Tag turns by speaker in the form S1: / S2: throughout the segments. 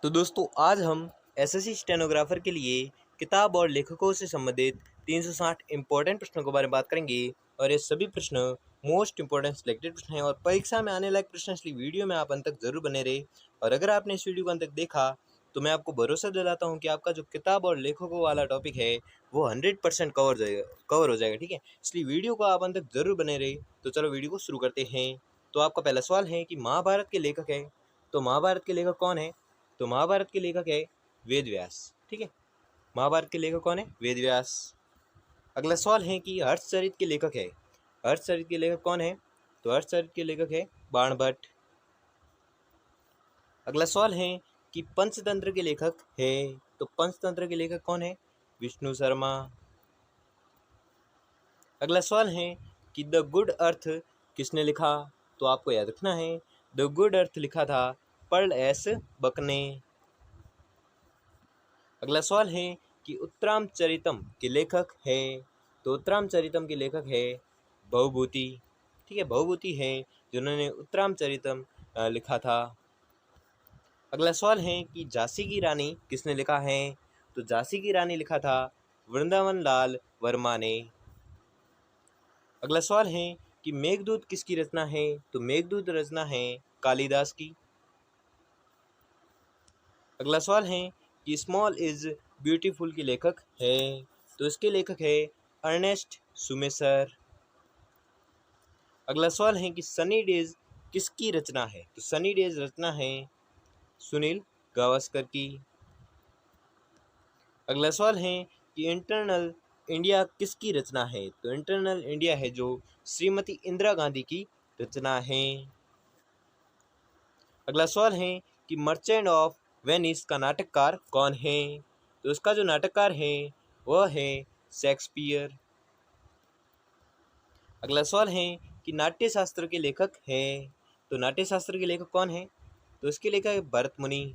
S1: तो दोस्तों आज हम एसएससी स्टेनोग्राफर के लिए किताब और लेखकों से संबंधित 360 इम्पोर्टेंट प्रश्नों के बारे में बात करेंगे। और ये सभी प्रश्न मोस्ट इम्पोर्टेंट सिलेक्टेड प्रश्न हैं और परीक्षा में आने लायक प्रश्न, इसलिए वीडियो में आप अंत तक जरूर बने रहे। और अगर आपने इस वीडियो को अंत तक देखा तो मैं आपको भरोसा दिलाता हूँ कि आपका जो किताब और लेखकों वाला टॉपिक है वो 100% कवर हो जाएगा। ठीक है, इसलिए वीडियो को आप अंत तक जरूर बने रहे। तो चलो वीडियो को शुरू करते हैं। तो आपका पहला सवाल है कि महाभारत के लेखक है, तो महाभारत के लेखक कौन है? तो महाभारत के लेखक है वेद व्यास। ठीक है, महाभारत के लेखक कौन है? वेद व्यास। अगला सवाल है कि हर्षचरित के लेखक है, हर्षचरित के लेखक कौन है? तो हर्षचरित के लेखक है बाणभट्ट। अगला सवाल है कि पंचतंत्र के लेखक है, तो पंचतंत्र के लेखक कौन है? विष्णु शर्मा। अगला सवाल है कि द गुड अर्थ किसने लिखा? तो आपको याद रखना है द गुड अर्थ लिखा था पर्ल एस बक ने। अगला सवाल है कि उत्तरामचरितम के लेखक है, तो उत्तरामचरितम के लेखक है भवभूति। ठीक है, भवभूति है जिन्होंने उत्तरामचरितम लिखा था। अगला सवाल है कि झांसी की रानी किसने लिखा है? तो झांसी की रानी लिखा था वृंदावन लाल वर्मा ने। अगला सवाल है कि मेघदूत किसकी रचना है? तो मेघदूत रचना है कालिदास की। अगला सवाल है कि स्मॉल इज ब्यूटीफुल के लेखक है, तो इसके लेखक है अर्नेस्ट सुमेसर। अगला सवाल है कि सनी डेज किसकी रचना है? तो सनी डेज रचना है सुनील गावस्कर की। अगला सवाल है कि इंटरनल इंडिया किसकी रचना है? तो इंटरनल इंडिया है जो श्रीमती इंदिरा गांधी की रचना है। अगला सवाल है कि मर्चेंट ऑफ वेनिस का नाटककार कौन है? तो इसका जो नाटककार है वह है शेक्सपियर। अगला सवाल है कि नाट्य शास्त्र के लेखक है, तो नाट्य शास्त्र के लेखक कौन है? तो इसके लेखक है भरत मुनि।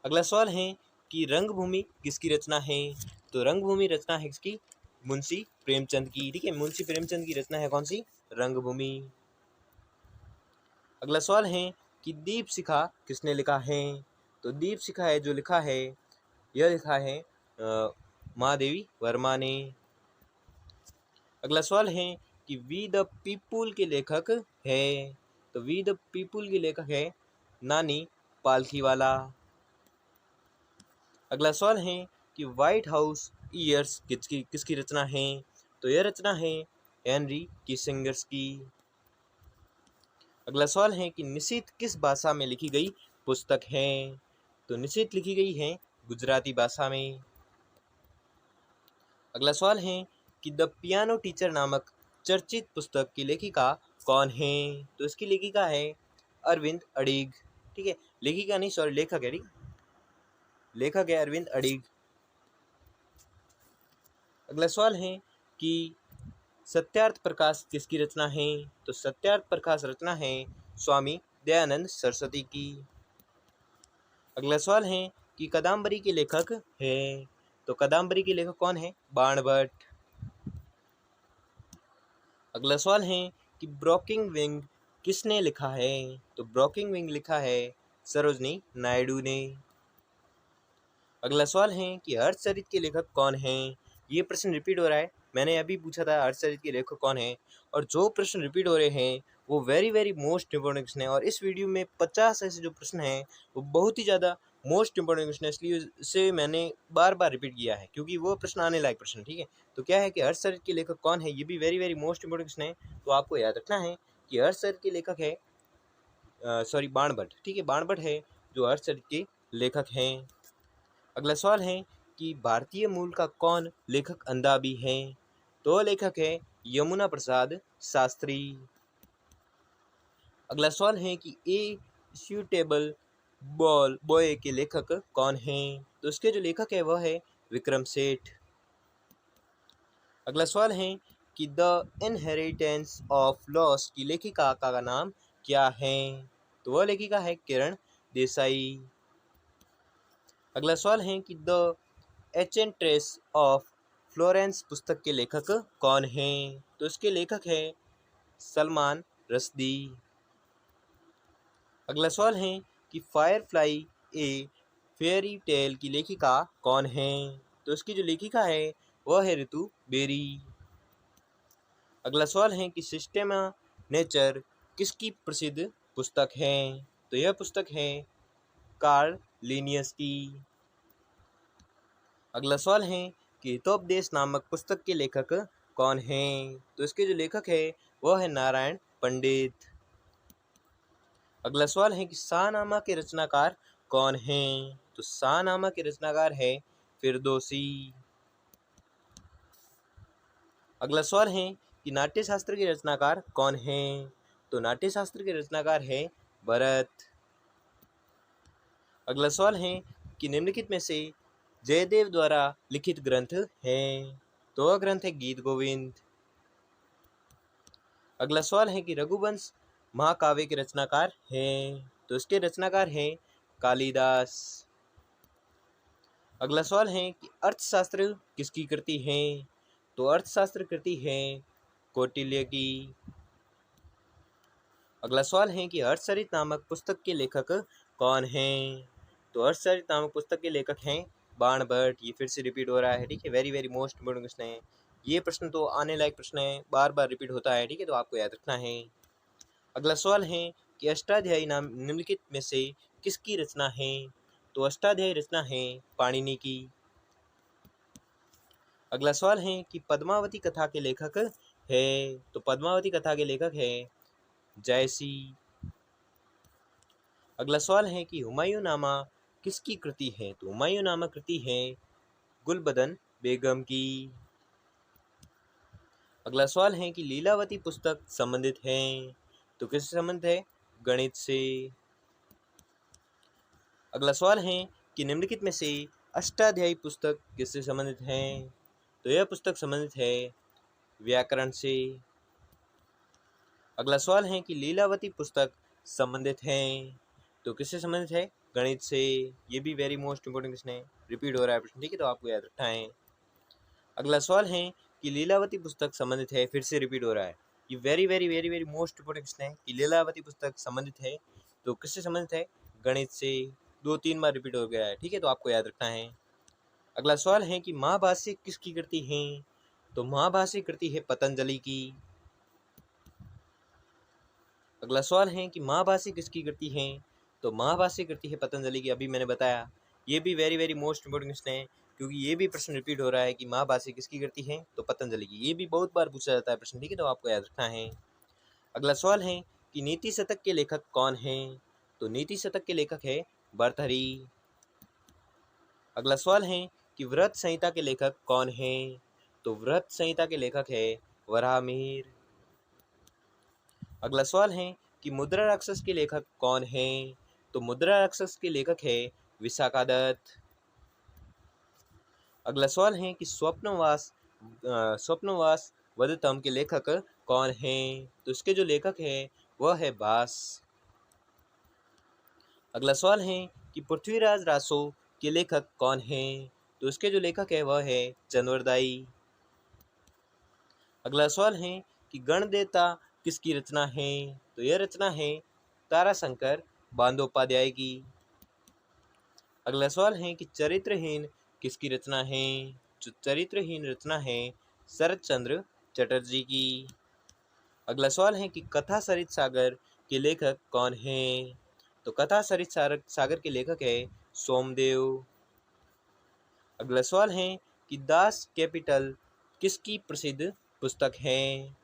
S1: अगला सवाल है कि रंगभूमि किसकी रचना है? तो रंगभूमि रचना है किसकी? मुंशी प्रेमचंद की। ठीक है, मुंशी प्रेमचंद की रचना है कौन सी? रंगभूमि। अगला सवाल है कि दीप शिखा किसने लिखा है? तो दीप शिखा है जो लिखा है यह लिखा है महादेवी वर्मा ने। अगला सवाल है कि वी द पीपुल के लेखक है, तो वी द पीपुल के लेखक है नानी पालखीवाला। अगला सवाल है कि व्हाइट हाउस ईयर्स किसकी रचना है? तो यह रचना है हेनरी किसिंगर्स की। अगला सवाल है कि निशीथ किस भाषा में लिखी गई पुस्तक है? तो निशीथ लिखी गई है गुजराती भाषा में। अगला सवाल है कि द पियानो टीचर नामक चर्चित पुस्तक की लेखिका कौन है? तो इसकी लेखिका है अरविंद अडीग। ठीक है, लेखिका नहीं सॉरी लेखक है। ठीक, लेखक है अरविंद अडीग। अगला सवाल है कि सत्यार्थ प्रकाश किसकी रचना है? तो सत्यार्थ प्रकाश रचना है स्वामी दयानंद सरस्वती की। अगला सवाल है कि कादम्बरी के लेखक है, तो कादम्बरी के लेखक कौन है? बाणभट्ट। अगला सवाल है कि ब्रोकिंग विंग किसने लिखा है? तो ब्रोकिंग विंग लिखा है सरोजनी नायडू ने। अगला सवाल है कि हर्षचरित के लेखक कौन हैं? ये प्रश्न रिपीट हो रहा है, मैंने अभी पूछा था हर्षचरित के लेखक कौन है, और जो प्रश्न रिपीट हो रहे हैं वो very very most important question है। और इस वीडियो में 50 ऐसे जो प्रश्न हैं वो बहुत ही ज़्यादा मोस्ट इंपॉर्टेंट क्वेश्चन है, इसलिए इसे मैंने बार बार रिपीट किया है क्योंकि वो प्रश्न आने लायक प्रश्न। ठीक है, तो क्या है कि हर्षचरित के लेखक कौन है, ये भी very very most important question है। तो आपको याद रखना है कि हर्षचरित के लेखक है सॉरी बाणभट्ट। ठीक है, बाणभट्ट है जो हर्षचरित के लेखक हैं। अगला सवाल है कि भारतीय मूल का कौन लेखक अंदाबी है? तो लेखक है यमुना प्रसाद शास्त्री। अगला सवाल है कि ए सूटेबल बॉय के लेखक कौन हैं? तो इसके जो लेखक है वह है विक्रम सेठ। अगला सवाल है कि द इनहेरिटेंस ऑफ लॉस की लेखिका का नाम क्या है? तो वह लेखिका है किरण देसाई। अगला सवाल है कि द एचेंट्रेस ऑफ फ्लोरेंस पुस्तक के लेखक कौन हैं? तो इसके लेखक है सलमान रश्दी। अगला सवाल है कि फायरफ्लाई ए फेयरी टेल की लेखिका कौन है? तो इसकी जो लेखिका है वह है ऋतु बेरी। अगला सवाल है कि सिस्टेमा नेचर किसकी प्रसिद्ध पुस्तक है? तो यह पुस्तक है कार्ल लिनियस की। अगला सवाल है कि हितोपदेश नामक पुस्तक के लेखक कौन हैं? तो इसके जो लेखक है वह है नारायण पंडित। अगला सवाल है कि शाहनामा के रचनाकार कौन हैं? तो शाहनामा के रचनाकार है फिरदौसी। अगला सवाल है कि नाट्यशास्त्र के रचनाकार कौन हैं? तो नाट्यशास्त्र के रचनाकार है भरत। अगला सवाल है कि निम्नलिखित में से जयदेव द्वारा लिखित ग्रंथ है? तो वह ग्रंथ है गीत गोविंद। अगला सवाल है कि रघुवंश महाकाव्य के रचनाकार हैं? तो इसके रचनाकार हैं कालिदास। अगला सवाल है कि अर्थशास्त्र किसकी कृति है? तो अर्थशास्त्र कृति है कौटिल्य की। अगला सवाल है कि हर्षचरित नामक पुस्तक के लेखक कौन हैं? तो हर्षचरित नामक पुस्तक के लेखक हैं बाणभट्ट। ये फिर से रिपीट हो रहा है, ठीक है। Very very most important question है ये। प्रश्न तो आने लायक प्रश्न है, बार बार रिपीट होता है, ठीक है, तो आपको याद रखना है। अगला सवाल है कि अष्टाध्यायी नाम निम्नलिखित में से किसकी रचना है? तो अष्टाध्यायी रचना है पाणिनि की। अगला सवाल है कि पद्मावती कथा के लेखक है? तो पद्मावती कथा के लेखक है जयसी। अगला सवाल है कि हुमायूं नामा किसकी कृति है? तो हुमायूं नामा कृति है गुलबदन बेगम की। अगला सवाल है कि लीलावती पुस्तक संबंधित है? तो किससे संबंधित है? गणित से। अगला सवाल है कि निम्नलिखित में से अष्टाध्यायी पुस्तक किससे संबंधित है? तो यह पुस्तक संबंधित है व्याकरण से। अगला सवाल है कि लीलावती पुस्तक संबंधित है? तो किससे संबंधित है? गणित से। ये भी वेरी मोस्ट इंपोर्टेंट क्वेश्चन है, रिपीट हो रहा है प्रश्न, ठीक है, तो आपको याद रखना है। अगला सवाल है कि लीलावती पुस्तक संबंधित है, फिर से रिपीट हो रहा है। ये very very very very most important question है कि लीलावती पुस्तक संबंधित है तो किससे संबंधित है? गणित से। 2-3 बार रिपीट हो गया है, ठीक है, तो आपको याद रखना है। अगला सवाल है कि महाभाष्य किसकी कृति है? तो महाभाष्य कृति है पतंजलि की। अगला सवाल है कि महाभाष्य किसकी कृति है? तो महाभाष्य कृति है पतंजलि की, अभी मैंने बताया। ये भी very very most important question है क्योंकि ये भी प्रश्न रिपीट हो रहा है कि महाभाष्य किसकी कृति है? तो पतंजलि की। ये भी बहुत बार पूछा जाता है प्रश्न, ठीक है, तो आपको याद रखना है। अगला सवाल है कि नीति शतक के लेखक कौन हैं? तो नीति शतक के लेखक है भर्तृहरि। अगला सवाल है कि व्रत संहिता के लेखक कौन हैं? तो व्रत संहिता के लेखक है वराहमिहिर। अगला सवाल है कि मुद्रा राक्षस के लेखक कौन हैं? तो मुद्रा राक्षस के लेखक है विशाखादत्त। अगला सवाल है कि स्वप्नवास वधतम के लेखक कौन हैं? तो इसके जो लेखक है वह है भास। अगला सवाल है कि पृथ्वीराज रासो के लेखक कौन हैं? तो इसके जो लेखक है वह है चंद्रवरदायी। अगला सवाल है कि गणदेवता किसकी रचना है? तो यह रचना है ताराशंकर बंदोपाध्याय की। अगला सवाल है कि चरित्रहीन किसकी रचना है? जो चरित्रहीन रचना है शरत चंद्र चटर्जी की। अगला सवाल है कि कथा सरित सागर के लेखक कौन हैं? तो कथा सरित सागर के लेखक है सोमदेव। अगला सवाल है कि दास कैपिटल किसकी प्रसिद्ध पुस्तक है?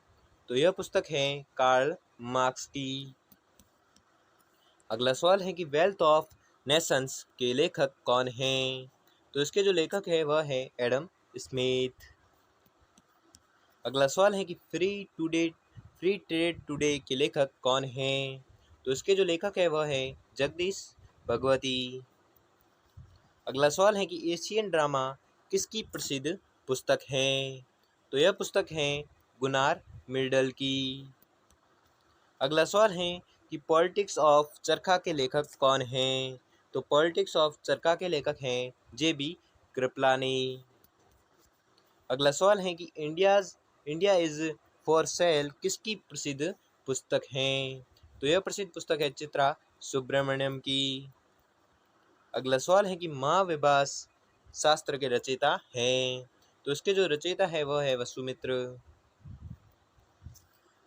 S1: तो यह पुस्तक है कार्ल मार्क्स की। अगला सवाल है कि वेल्थ ऑफ नेशंस के लेखक कौन हैं? तो इसके जो लेखक है वह है एडम स्मिथ। अगला सवाल है कि फ्री ट्रेड टुडे के लेखक कौन हैं? तो इसके जो लेखक है वह है जगदीश भगवती। अगला सवाल है कि एशियन ड्रामा किसकी प्रसिद्ध पुस्तक है? तो यह पुस्तक है गुनार मिर्डल की। अगला सवाल है कि पॉलिटिक्स ऑफ चरखा के लेखक कौन हैं? तो पॉलिटिक्स ऑफ चरखा के लेखक हैं जे.बी. कृपलानी। अगला सवाल है कि इंडिया इज फॉर सेल किसकी प्रसिद्ध पुस्तक है? तो यह प्रसिद्ध पुस्तक है चित्रा सुब्रमण्यम की। अगला सवाल है कि महाविभास शास्त्र के रचयिता हैं, तो इसके जो रचयिता है वह है वसुमित्र।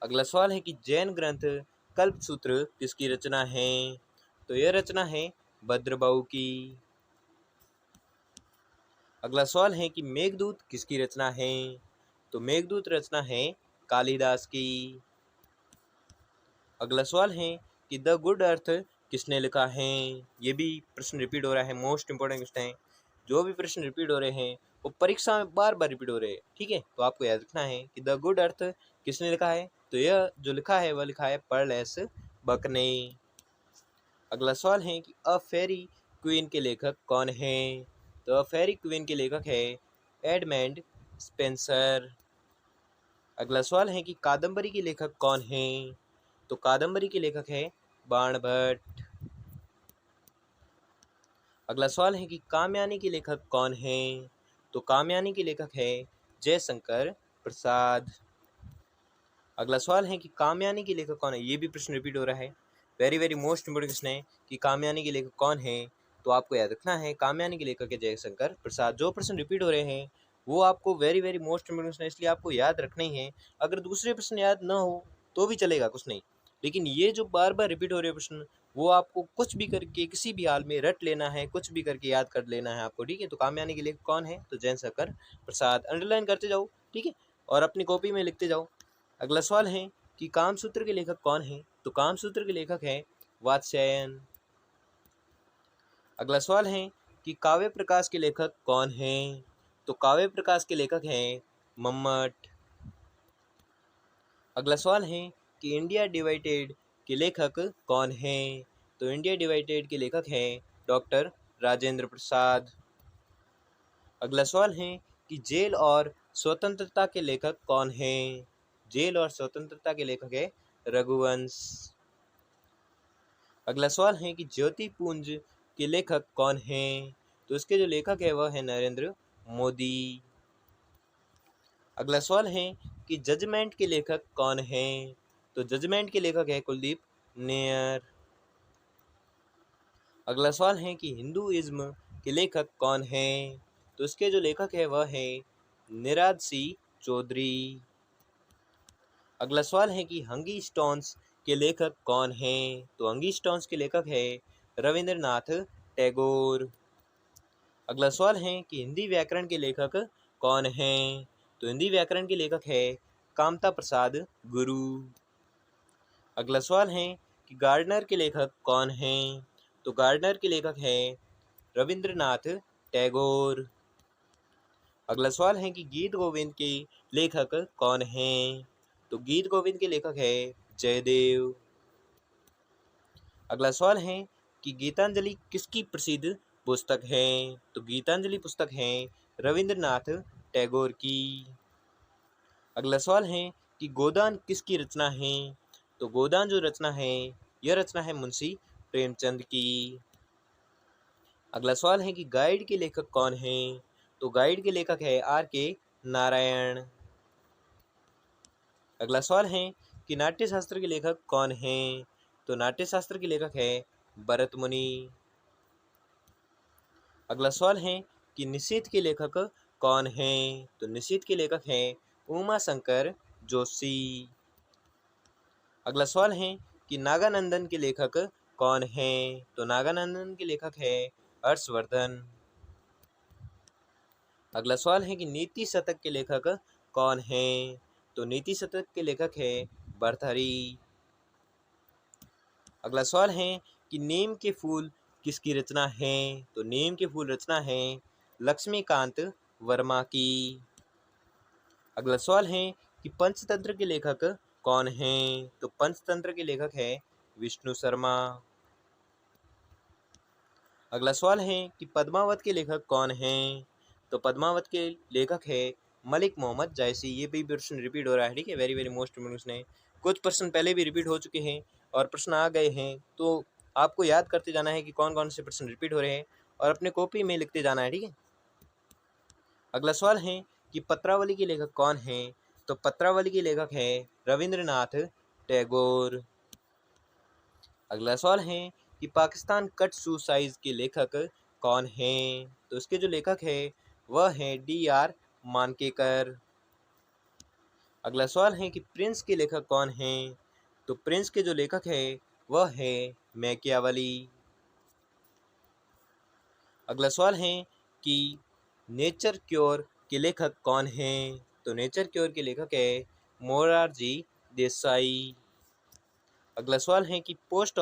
S1: अगला सवाल है कि जैन ग्रंथ कल्पसूत्र किसकी रचना है, तो यह रचना है भद्रबाहु की। अगला सवाल है कि मेघदूत किसकी रचना है, तो मेघदूत रचना है कालिदास की। अगला सवाल है कि द गुड अर्थ किसने लिखा है, ये भी प्रश्न रिपीट हो रहा है, मोस्ट इंपॉर्टेंट क्वेश्चन है। जो भी प्रश्न रिपीट हो रहे हैं वो परीक्षा में बार बार रिपीट हो रहे हैं, ठीक है। तो आपको याद रखना है कि द गुड अर्थ किसने लिखा है, तो यह जो लिखा है वह लिखा है पर्लेस बक ने। अगला सवाल है कि अ फेरी क्वीन के लेखक कौन है, तो अ फेरी क्वीन के लेखक है एडमंड स्पेंसर। अगला सवाल है कि कादम्बरी के लेखक कौन है, तो कादम्बरी के लेखक है बाणभट्ट। अगला सवाल है कि कामयानी के लेखक कौन है, तो कामयानी के लेखक है जयशंकर प्रसाद। अगला सवाल है कि कामयानी के लेखक कौन है, ये भी प्रश्न रिपीट हो रहा है, very very most important question है कि कामयानी के लेखक कौन है, तो आपको याद रखना है कामयानी के लेखक है जयशंकर प्रसाद। जो प्रश्न रिपीट हो रहे हैं वो आपको very very most important question है, इसलिए आपको याद रखना ही है। अगर दूसरे प्रश्न याद ना हो तो भी चलेगा, कुछ नहीं, लेकिन ये जो बार बार रिपीट हो रहे प्रश्न वो आपको कुछ भी करके किसी भी हाल में रट लेना है, कुछ भी करके याद कर लेना है आपको, ठीक है। तो कामयानी के लेखक कौन है, तो जयशंकर प्रसाद। अंडरलाइन करते जाओ, ठीक है, और अपनी कॉपी में लिखते जाओ। अगला सवाल है कि कामसूत्र के लेखक कौन है, तो कामसूत्र के लेखक है वात्स्यायन। अगला सवाल है कि काव्य प्रकाश के लेखक कौन है, तो काव्य प्रकाश के लेखक हैं मम्मट। अगला सवाल है कि इंडिया डिवाइडेड के लेखक कौन है, तो इंडिया डिवाइडेड के लेखक हैं डॉक्टर राजेंद्र प्रसाद। अगला सवाल है कि जेल और स्वतंत्रता के लेखक कौन हैं, जेल और स्वतंत्रता के लेखक है रघुवंश। अगला सवाल है कि ज्योतिपुंज के लेखक कौन हैं, तो इसके जो लेखक है वह है नरेंद्र मोदी। अगला सवाल है कि जजमेंट के लेखक कौन हैं, तो जजमेंट के लेखक है कुलदीप नैयर। अगला सवाल है कि हिंदुइज्म के लेखक कौन हैं, तो इसके जो लेखक है वह है निराद सी चौधरी। अगला सवाल है कि हंगी स्टोन्स के लेखक कौन हैं, तो हंगी स्टोन्स के लेखक है रविंद्रनाथ टैगोर। अगला सवाल है कि हिंदी व्याकरण के लेखक कौन हैं, तो हिंदी व्याकरण के लेखक है कामता प्रसाद गुरु। अगला सवाल है कि गार्डनर के लेखक कौन हैं, तो गार्डनर के लेखक है रविंद्रनाथ टैगोर। अगला सवाल है कि गीत गोविंद के लेखक कौन हैं, तो गीत गोविंद के लेखक है जयदेव। अगला सवाल है कि गीतांजलि किसकी प्रसिद्ध पुस्तक है, तो गीतांजलि पुस्तक है रविंद्रनाथ टैगोर की। अगला सवाल है कि गोदान किसकी रचना है, तो गोदान जो रचना है यह रचना है मुंशी प्रेमचंद की। अगला सवाल है कि गाइड के लेखक कौन हैं, तो गाइड के लेखक है आर के नारायण। अगला सवाल है कि नाट्यशास्त्र के लेखक कौन हैं, तो नाट्यशास्त्र के लेखक है भरत मुनि। अगला सवाल है कि निशीथ के लेखक कौन हैं, तो निशीथ के लेखक हैं उमा शंकर जोशी। अगला सवाल है कि नागानंदन के लेखक कौन हैं, तो नागानंदन के लेखक है हर्षवर्धन। अगला सवाल है कि नीति शतक के लेखक कौन हैं, तो नीति शतक के लेखक है भर्तृहरि। अगला सवाल है कि नीम के फूल किसकी रचना है, तो नीम के फूल रचना है लक्ष्मीकांत वर्मा की। अगला सवाल है कि पंचतंत्र के लेखक कौन हैं, तो पंचतंत्र के लेखक है विष्णु शर्मा। अगला सवाल है कि पद्मावत के लेखक कौन हैं, तो पद्मावत के लेखक है मलिक मोहम्मद जायसी। ये भी प्रश्न रिपीट हो रहा है, ठीक है, very very most important question है। कुछ प्रश्न पहले भी रिपीट हो चुके हैं और प्रश्न आ गए हैं, तो आपको याद करते जाना है कि कौन कौन से प्रश्न रिपीट हो रहे हैं और अपने कॉपी में लिखते जाना है, ठीक है। अगला सवाल है कि पत्रावली के लेखक कौन हैं, तो पत्रावली के लेखक है रविंद्रनाथ टैगोर। अगला सवाल है कि पाकिस्तान कट सुसाइज के लेखक कौन हैं? तो इसके जो लेखक है वह हैं DR मानकेकर। अगला सवाल है कि प्रिंस के लेखक कौन हैं? तो प्रिंस के जो लेखक है वह है मैकियावली। अगला सवाल है कि नेचर क्योर के लेखक कौन हैं? तो नेचर क्योर के लेखक है मोरारजी देसाई। अगला सवाल है कि पोस्ट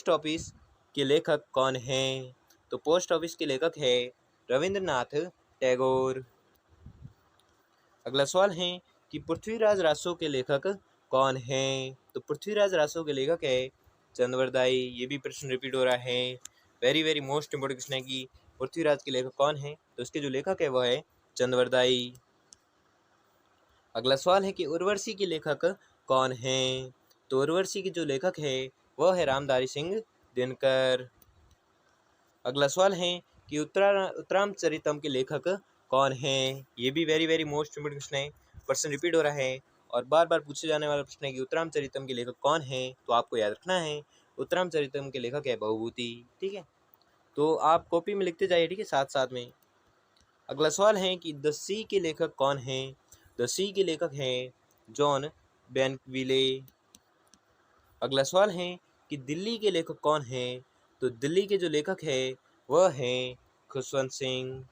S1: ऑफिस के लेखक कौन हैं? तो पोस्ट ऑफिस के लेखक है रविंद्रनाथ टैगोर। अगला सवाल है कि पृथ्वीराज रासो के लेखक कौन हैं? तो पृथ्वीराज रासो के लेखक है चंद्रवरदाई। ये भी प्रश्न रिपीट हो रहा है, very very most important question है कि पृथ्वीराज के लेखक कौन है? तो इसके जो लेखक है वह है चंद्रवरदाई। अगला सवाल है कि उर्वशी के लेखक कौन हैं? तो उर्वशी के जो लेखक है वह है रामधारी सिंह दिनकर। अगला सवाल है कि उत्तरामचरितम के लेखक कौन हैं? ये भी very very most important question है, प्रश्न रिपीट हो रहा है और बार बार पूछे जाने वाला प्रश्न है कि उत्तरामचरितम के लेखक कौन हैं? तो आपको याद रखना है उत्तरामचरितम के लेखक है भवभूति। ठीक है, तो आप कॉपी में लिखते जाइए, ठीक है, साथ साथ में। अगला सवाल है कि द सी के लेखक कौन हैं? द सी के लेखक हैं जॉन बेनविले। अगला सवाल है कि दिल्ली के लेखक कौन हैं? तो दिल्ली के जो लेखक है वह हैं खुशवंत सिंह।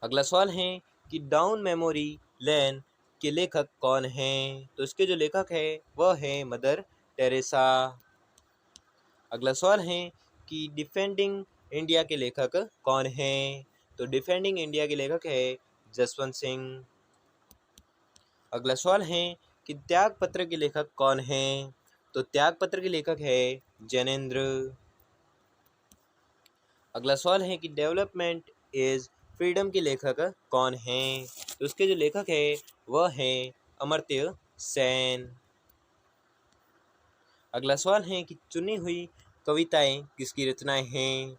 S1: अगला सवाल है कि डाउन मेमोरी लेन के लेखक कौन हैं? तो इसके जो लेखक है वह है मदर टेरेसा। अगला सवाल है कि डिफेंडिंग इंडिया के लेखक कौन हैं? तो डिफेंडिंग इंडिया के लेखक है जसवंत सिंह। अगला सवाल है कि त्यागपत्र के लेखक कौन हैं? तो त्यागपत्र के लेखक है जैनेंद्र। अगला सवाल है कि डेवलपमेंट इज फ्रीडम के लेखक कौन हैं? तो उसके जो लेखक है वह है अमर्त्य सेन। अगला सवाल है कि चुनी हुई कविताएं किसकी रचनाएं हैं?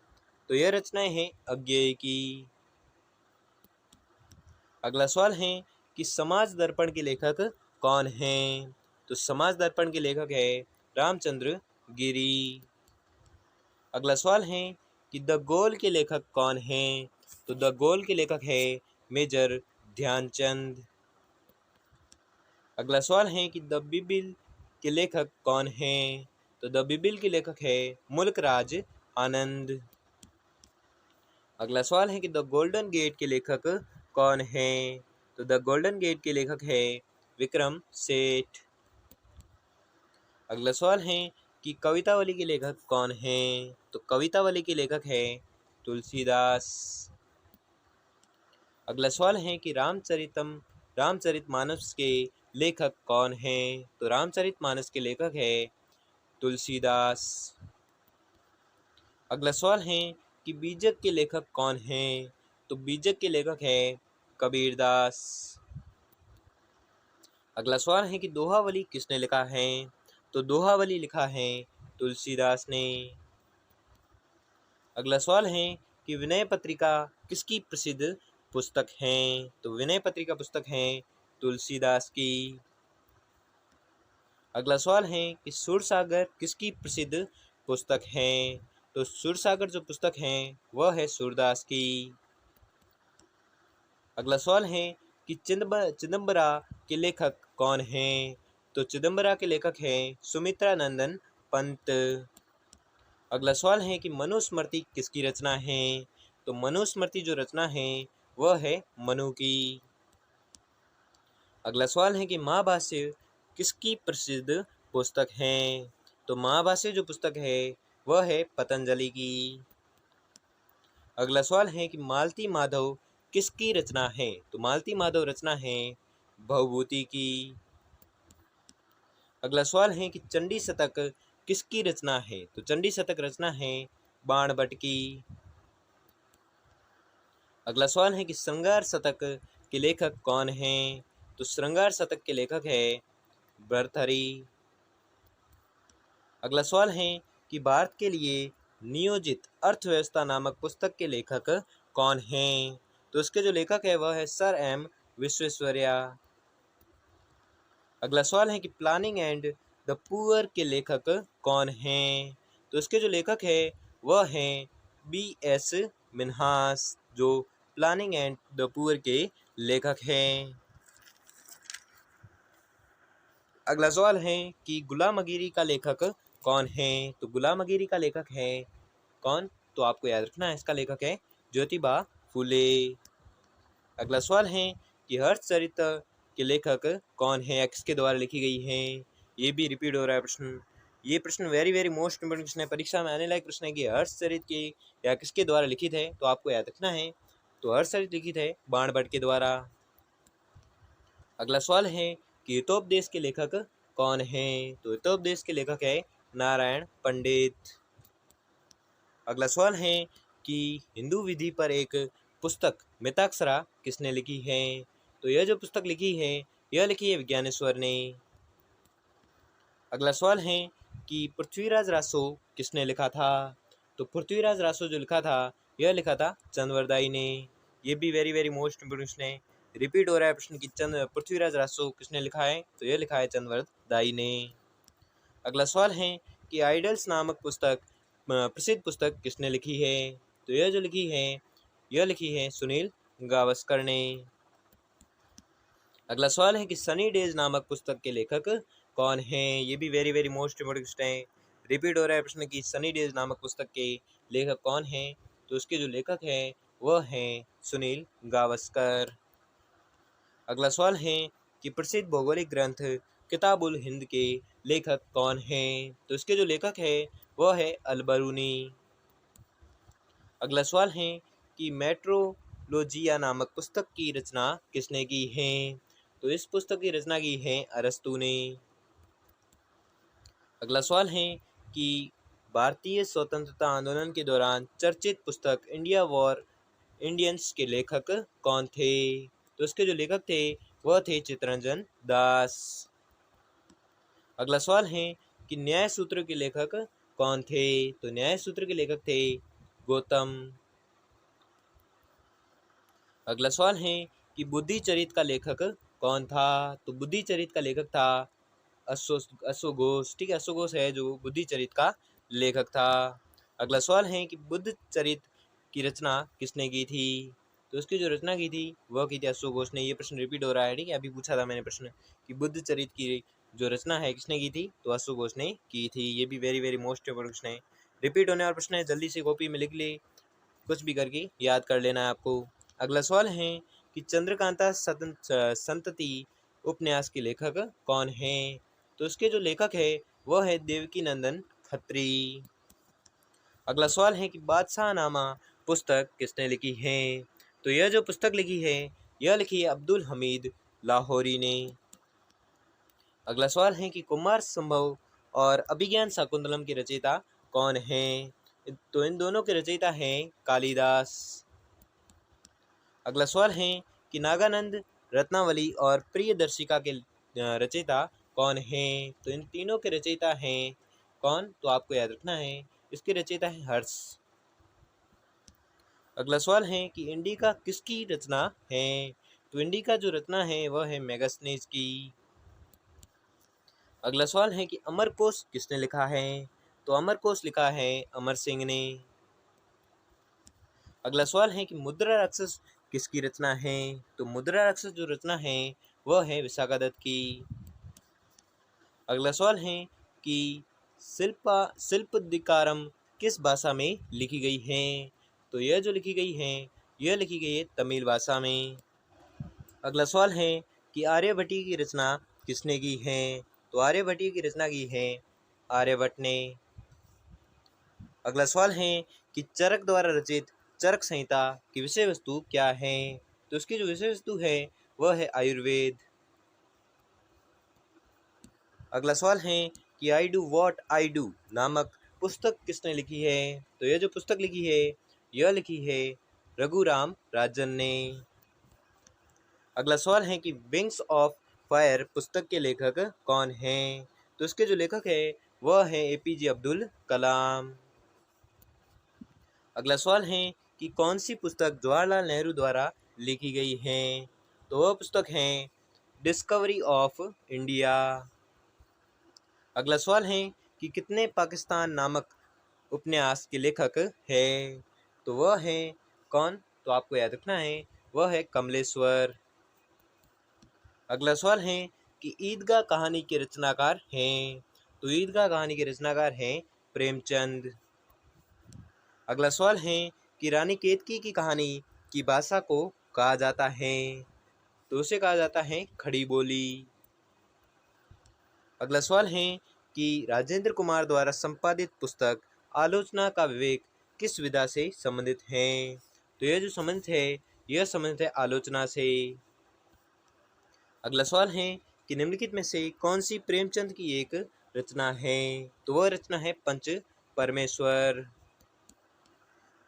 S1: तो यह रचनाएं हैं अज्ञेय की। अगला सवाल है कि समाज दर्पण के लेखक कौन हैं? तो समाज दर्पण के लेखक है रामचंद्र गिरी। अगला सवाल है कि द गोल के लेखक कौन हैं? तो द गोल के लेखक है मेजर ध्यानचंद। अगला सवाल है कि द बिबिल के लेखक कौन हैं? तो द बिबिल के लेखक है मुल्क राज आनंद। अगला सवाल है कि द गोल्डन गेट के लेखक कौन हैं? तो द गोल्डन गेट के लेखक है विक्रम सेठ। अगला सवाल है कि कवितावली के लेखक कौन हैं? तो कवितावली के लेखक है तुलसीदास। अगला सवाल है कि रामचरितमानस के लेखक कौन हैं? तो रामचरितमानस के लेखक है तुलसीदास। अगला सवाल है कि बीजक के लेखक कौन हैं? तो बीजक के लेखक है कबीरदास। अगला सवाल है कि दोहावली किसने लिखा है? तो दोहावली लिखा है तुलसीदास ने। अगला सवाल है कि विनय पत्रिका किसकी प्रसिद्ध पुस्तक है? तो विनय पत्रिका पुस्तक है तुलसीदास की। अगला सवाल है कि सुरसागर किसकी प्रसिद्ध पुस्तक है? तो सुरसागर जो पुस्तक है वह है सूरदास की। अगला सवाल है कि चिदंबरा के लेखक कौन हैं? तो चिदंबरा के लेखक हैं सुमित्रा नंदन पंत। अगला सवाल है कि मनुस्मृति किसकी रचना है? तो मनुस्मृति जो रचना है वह है मनु की। अगला सवाल है कि महाभाष्य किसकी प्रसिद्ध पुस्तक है? तो महाभाष्य जो पुस्तक है वह है पतंजलि की। अगला सवाल है कि मालती माधव किसकी रचना है? तो मालती माधव रचना है भवभूति की। अगला सवाल है कि चंडी शतक किसकी रचना है? तो चंडी शतक रचना है बाणभट्ट की। अगला सवाल है कि श्रृंगार शतक के लेखक कौन हैं? तो श्रृंगार शतक के लेखक है भर्तृहरि। अगला सवाल है कि भारत के लिए नियोजित अर्थव्यवस्था नामक पुस्तक के लेखक कौन हैं? तो इसके जो लेखक है वह है सर एम विश्वेश्वरैया। अगला सवाल है कि प्लानिंग एंड द पुअर के लेखक कौन हैं? तो इसके जो लेखक है वह हैं B.S. मिन्हास, जो प्लानिंग एंड द पुअर के लेखक हैं। अगला सवाल है कि गुलामगिरी का लेखक कौन है? तो गुलामगिरी का लेखक है कौन? तो आपको याद रखना है इसका लेखक है ज्योतिबा फुले। अगला सवाल है कि हर्षचरित के लेखक कौन है या किसके द्वारा लिखी गई है? ये भी रिपीट हो रहा है प्रश्न। ये प्रश्न वेरी वेरी मोस्ट इंपोर्टेंट प्रश्न है, परीक्षा में आने लायक प्रश्न है कि हर्षचरित के या किसके द्वारा लिखित है। तो आपको याद रखना है तो हर्षचरित लिखित है बाणभट्ट के द्वारा। अगला सवाल है कि हितोपदेश के लेखक कौन है? तो हितोपदेश के लेखक है नारायण पंडित। अगला सवाल है कि हिंदू विधि पर एक पुस्तक मिताक्षरा किसने लिखी है? तो यह जो पुस्तक लिखी है यह लिखी है विज्ञानेश्वर ने। अगला सवाल है कि पृथ्वीराज रासो किसने लिखा था? तो पृथ्वीराज रासो जो लिखा था यह लिखा था चंद्रवरदाई ने। ये भी वेरी वेरी मोस्ट इंपोर्टेंट है, रिपीट हो रहा है प्रश्न कि पृथ्वीराज रासो किसने लिखा है? तो यह लिखा है चंद्रवरदाई ने। अगला सवाल है कि आइडल्स नामक पुस्तक प्रसिद्ध पुस्तक किसने लिखी है? तो यह जो लिखी है यह लिखी है सुनील गावस्कर ने। अगला सवाल है कि सनी डेज नामक पुस्तक के लेखक कौन हैं? ये भी वेरी वेरी मोस्ट इंपोर्टेंट है, रिपीट हो रहा है प्रश्न कि सनी डेज नामक पुस्तक के लेखक कौन हैं? तो उसके जो लेखक हैं वह हैं सुनील गावस्कर। अगला सवाल है कि प्रसिद्ध भौगोलिक ग्रंथ किताबुल हिंद के लेखक कौन हैं? तो इसके जो लेखक है वह है अल-बरूनी। अगला सवाल है कि मेट्रोलॉजिया नामक पुस्तक की रचना किसने की है? तो इस पुस्तक की रचना की है अरस्तु ने। अगला सवाल है कि भारतीय स्वतंत्रता आंदोलन के दौरान चर्चित पुस्तक इंडिया वॉर इंडियंस के लेखक कौन थे? तो इसके जो लेखक थे वह थे चित्तरंजन दास। अगला सवाल है कि न्याय सूत्र के लेखक कौन थे? तो न्याय सूत्र के लेखक थे गौतम। अगला सवाल है कि बुद्धिचरित का लेखक कौन था? तो बुद्धिचरित का लेखक था अश्वघोष। ठीक है, अश्वघोष है जो बुद्धिचरित का लेखक था। अगला सवाल है कि बुद्धिचरित की रचना किसने की थी? तो उसकी जो रचना की थी वह की थी अश्वघोष ने। ये प्रश्न रिपीट हो रहा है, ठीक है, अभी पूछा था मैंने प्रश्न कि बुद्धिचरित की जो रचना है किसने की थी? तो अश्वघोष ने की थी। ये भी वेरी वेरी मोस्ट इंपोर्टेंट प्रश्न है, रिपीट होने वाला प्रश्न है, जल्दी से कॉपी में लिख ले, कुछ भी करके याद कर लेना है आपको। अगला सवाल है कि चंद्रकांता संतति उपन्यास के लेखक कौन हैं? तो इसके जो लेखक है वह है देवकी नंदन खत्री। अगला सवाल है कि बादशाहनामा पुस्तक किसने लिखी है? तो यह जो पुस्तक लिखी है यह लिखी है अब्दुल हमीद लाहौरी ने। अगला सवाल है कि कुमार संभव और अभिज्ञान शाकुंतलम के रचयिता कौन हैं? तो इन दोनों के रचयिता हैं कालिदास। अगला सवाल है कि नागानंद रत्नावली और प्रियदर्शिका के रचयिता कौन हैं? तो इन तीनों के रचयिता हैं कौन? तो आपको याद रखना है इसके रचयिता है हर्ष। अगला सवाल है कि इंडिका किसकी रचना है? तो इंडिका जो रचना है वह है मेगास्थनीज की। अगला सवाल है कि अमरकोश किसने लिखा है? तो अमरकोश लिखा है अमर सिंह ने। अगला सवाल है कि मुद्रा राक्षस किसकी रचना है? तो मुद्रा राक्षस जो रचना है वह है विशाखादत्त की। अगला सवाल है कि शिल्पदिकारम किस भाषा में लिखी गई है? तो यह जो लिखी गई है यह लिखी गई है तमिल भाषा में। अगला सवाल है कि आर्यभट्टी की रचना किसने की है? तो आर्यभट्टी की रचना की है आर्यभट्ट ने। अगला सवाल है कि चरक द्वारा रचित चरक संहिता की विषय वस्तु क्या है? तो उसकी जो विषय वस्तु है वह है आयुर्वेद। अगला सवाल है कि I do what I do नामक पुस्तक किसने लिखी है? तो यह जो पुस्तक लिखी है यह लिखी है रघुराम राजन ने। अगला सवाल है कि विंग्स ऑफ फायर पुस्तक के लेखक कौन हैं? तो इसके जो लेखक है वह है APJ अब्दुल कलाम। अगला सवाल है कि कौन सी पुस्तक जवाहरलाल नेहरू द्वारा लिखी गई है? तो वह पुस्तक है डिस्कवरी ऑफ इंडिया। अगला सवाल है कि कितने पाकिस्तान नामक उपन्यास के लेखक है, तो वह है कौन, तो आपको याद रखना है वह है कमलेश्वर। अगला सवाल है कि ईदगाह कहानी के रचनाकार हैं, तो ईदगाह कहानी के रचनाकार हैं प्रेमचंद। अगला सवाल है कि रानी केतकी की कहानी की भाषा को कहा जाता है, तो उसे कहा जाता है खड़ी बोली। अगला सवाल है कि राजेंद्र कुमार द्वारा संपादित पुस्तक आलोचना का विवेक किस विधा से संबंधित है, तो यह जो संबंधित है यह संबंधित है आलोचना से। अगला सवाल है कि निम्नलिखित में से कौन सी प्रेमचंद की एक रचना है, तो वह रचना है पंच परमेश्वर।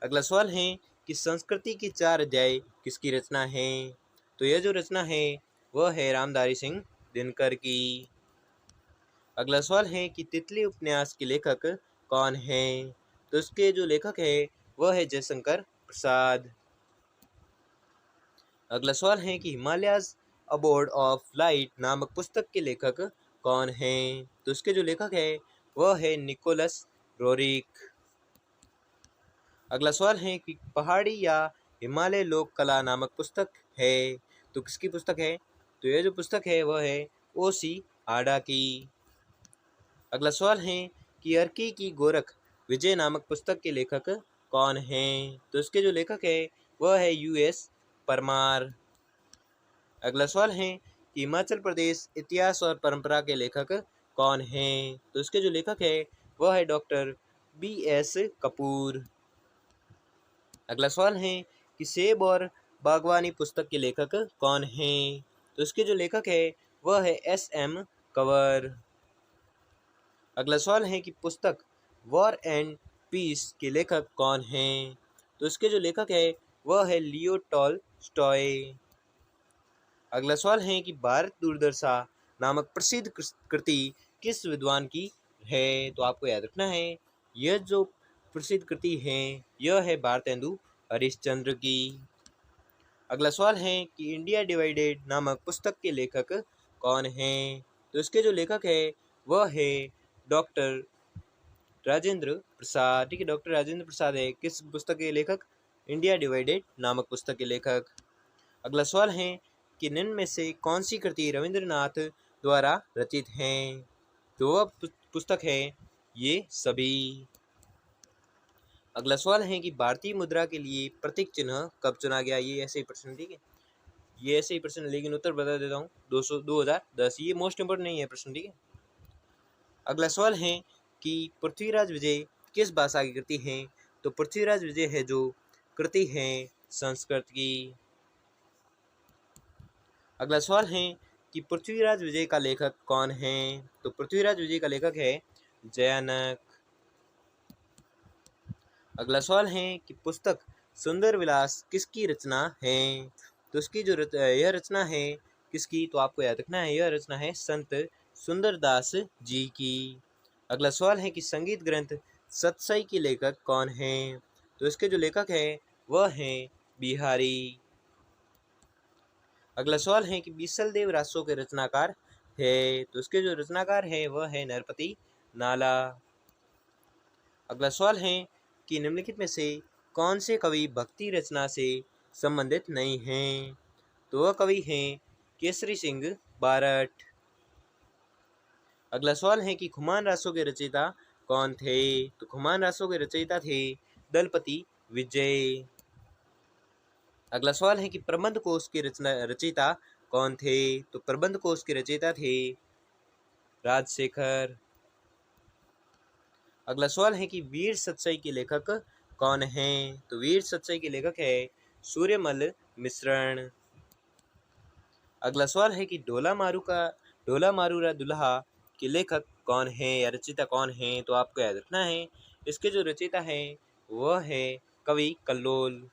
S1: अगला सवाल है कि संस्कृति की 4 अध्याय किसकी रचना है, तो यह जो रचना है वह है रामधारी सिंह दिनकर की। अगला सवाल है कि तितली उपन्यास के लेखक कौन है, तो उसके जो लेखक है वह है जयशंकर प्रसाद। अगला सवाल है कि हिमालयाज अबोर्ड ऑफ लाइट नामक पुस्तक के लेखक कौन है, तो उसके जो लेखक है वह है निकोलस रोरिक। अगला सवाल है कि पहाड़ी या हिमालय लोक कला नामक पुस्तक है, तो किसकी पुस्तक है, तो यह जो पुस्तक है वह है ओसी आडा की। अगला सवाल है कि अर्की की गोरख विजय नामक पुस्तक के लेखक कौन हैं, तो इसके जो लेखक है वह है यूएस परमार। अगला सवाल है कि हिमाचल प्रदेश इतिहास और परंपरा के लेखक कौन हैं, तो इसके जो लेखक है वह है डॉक्टर BS कपूर। अगला सवाल है कि सेब और बागवानी पुस्तक के लेखक कौन हैं, तो इसके जो लेखक है वह है SM कंवर। अगला सवाल है कि पुस्तक वॉर एंड पीस के लेखक कौन हैं, तो इसके जो लेखक है वह है लियो टॉलस्टॉय। अगला सवाल है कि भारत दूरदर्शा नामक प्रसिद्ध कृति किस विद्वान की है, तो आपको याद रखना है यह जो प्रसिद्ध कृति है यह है भारतेंदु हरिश्चंद्र की। अगला सवाल है कि इंडिया डिवाइडेड नामक पुस्तक के लेखक कौन हैं, तो इसके जो लेखक है वह है डॉक्टर राजेंद्र प्रसाद। ठीक है, डॉक्टर राजेंद्र प्रसाद है किस पुस्तक के लेखक, इंडिया डिवाइडेड नामक पुस्तक के लेखक। अगला सवाल है कि निम्न में से कौन सी कृति रविंद्रनाथ द्वारा रचित हैं, तो वह पुस्तक है ये सभी। अगला सवाल है कि भारतीय मुद्रा के लिए प्रतीक चिन्ह कब चुना गया, ये ऐसे ही प्रश्न, ठीक है, ये ऐसे ही प्रश्न, लेकिन उत्तर बता देता हूँ 2010, ये मोस्ट इंपोर्टेंट नहीं है प्रश्न, ठीक है। अगला सवाल है कि पृथ्वीराज विजय किस भाषा की कृति है, तो पृथ्वीराज विजय है जो कृति है संस्कृत की। अगला सवाल है कि पृथ्वीराज विजय का लेखक कौन है, तो पृथ्वीराज विजय का लेखक है जयानक। अगला सवाल है कि पुस्तक सुंदर विलास किसकी रचना है, तो इसकी जो यह रचना है किसकी, तो आपको याद रखना है यह रचना है संत सुंदरदास जी की। अगला सवाल है कि संगीत ग्रंथ सतसई के लेखक कौन हैं, तो इसके जो लेखक है वह हैं बिहारी। अगला सवाल है कि बीसल देव रासो के रचनाकार है, तो इसके जो रचनाकार है वह है नरपति नाला। अगला सवाल है कि निम्नलिखित में से कौन से कवि भक्ति रचना से संबंधित नहीं हैं, तो वह कवि हैं केसरी सिंह बारठ। अगला सवाल है कि खुमान रासों के रचयिता कौन थे, तो खुमान रासों के रचयिता थे दलपति विजय। अगला सवाल है कि प्रबंध कोश के रचयिता कौन थे, तो प्रबंध कोश के रचयिता थे राजशेखर। अगला सवाल है कि वीर सतसई के लेखक कौन हैं, तो वीर सतसई के लेखक है सूर्यमल मिश्रण। अगला सवाल है कि ढोला मारूरा दुल्हा के लेखक कौन है या रचयिता कौन है, तो आपको याद रखना है इसके जो रचयिता है वह है कवि कल्लोल।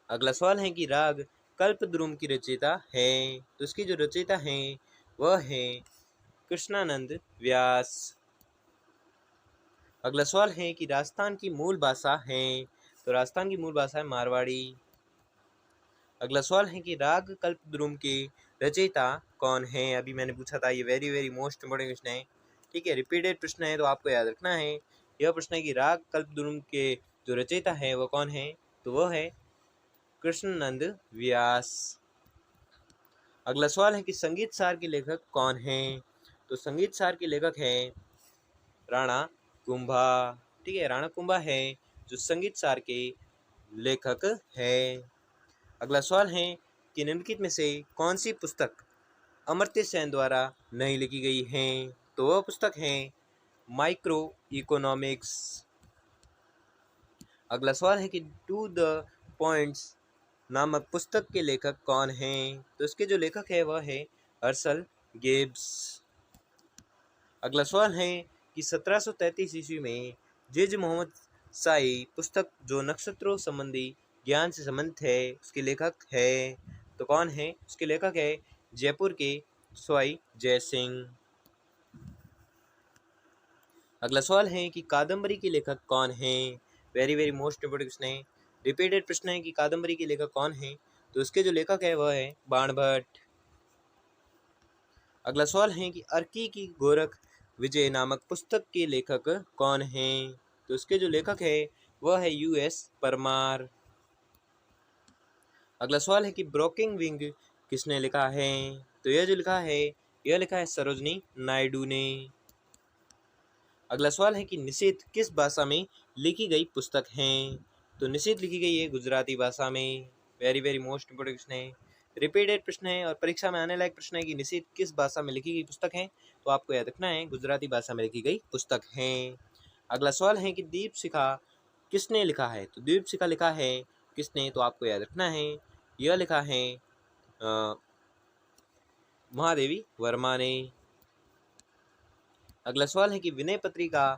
S1: अगला सवाल है कि राग कल्पद्रुम की रचयिता है, तो इसकी जो रचयिता है वह है कृष्णानंद व्यास। अगला सवाल है कि राजस्थान की मूल भाषा है, तो राजस्थान की मूल भाषा है मारवाड़ी। अगला सवाल है कि राग कल्पद्रुम के रचयिता कौन है, अभी मैंने पूछा था, ये very very most important question है। ठीक है, रिपीटेड प्रश्न है तो आपको याद रखना है। यह प्रश्न है कि राग कल्पद्रुम के जो रचयिता है वो कौन है, तो वह है कृष्णनंद व्यास। अगला सवाल है कि संगीत सार के लेखक कौन हैं, तो संगीत सार के लेखक हैं राणा कुंभा। ठीक है, राणा कुंभा है जो संगीत सार के लेखक है। अगला सवाल है कि निम्नलिखित में से कौन सी पुस्तक अमर्त्य सेन द्वारा नहीं लिखी गई है, तो वह पुस्तक है माइक्रो इकोनॉमिक्स। अगला सवाल है कि टू द पॉइंट्स नामक पुस्तक के लेखक कौन हैं, तो इसके जो लेखक है वह है अर्सल गिब्स। अगला सवाल है कि 1733 ईस्वी में जे मोहम्मद शाही पुस्तक जो नक्षत्रों संबंधी ज्ञान से संबंधित है उसके लेखक है, तो कौन है, उसके लेखक है जयपुर के स्वाई जय सिंह। अगला सवाल है कि कादम्बरी के लेखक कौन है, very very most important question है, रिपीटेड प्रश्न है कि कादम्बरी के लेखक कौन है, तो उसके जो लेखक है वह है बाणभट्ट। अगला सवाल है कि अर्की की गोरख विजय नामक पुस्तक के लेखक कौन हैं, तो उसके जो लेखक है वह है यूएस परमार। अगला सवाल है कि ब्रोकिंग विंग किसने लिखा है, तो यह जो लिखा है यह लिखा है सरोजनी नायडू ने। अगला सवाल है कि निषेध किस भाषा में लिखी गई पुस्तक है, तो निषेध लिखी गई है गुजराती भाषा में। Very very most important question है, रिपीटेड प्रश्न है और परीक्षा में आने लायक प्रश्न है कि निषेध किस भाषा में लिखी गई पुस्तक है, तो आपको याद रखना है गुजराती भाषा में लिखी गई पुस्तक है। अगला सवाल है कि दीप शिखा किसने लिखा है, तो दीप शिखा लिखा है किसने, तो आपको याद रखना है यह लिखा है महादेवी वर्मा ने। अगला सवाल है कि विनय पत्रिका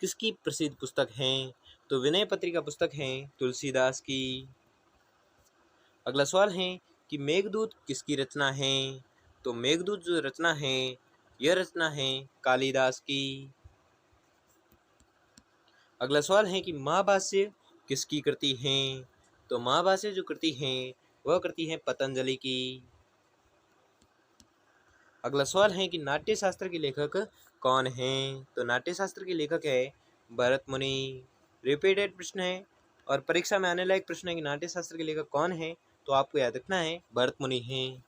S1: किसकी प्रसिद्ध पुस्तक है, तो विनय पत्रिका पुस्तक है तुलसीदास की। अगला सवाल है कि मेघदूत किसकी रचना है, तो मेघदूत जो रचना है यह रचना है कालिदास की। अगला सवाल है कि महाभाष्य किसकी कृति है, तो महाभाष्य जो कृति है वह कृति है पतंजलि की। अगला सवाल है कि नाट्य शास्त्र के लेखक कौन हैं, तो नाट्य शास्त्र के लेखक है भरत मुनि। रिपीटेड प्रश्न है और परीक्षा में आने लायक प्रश्न है कि नाट्य शास्त्र के लेखक कौन है, तो आपको याद रखना है भरत मुनि हैं।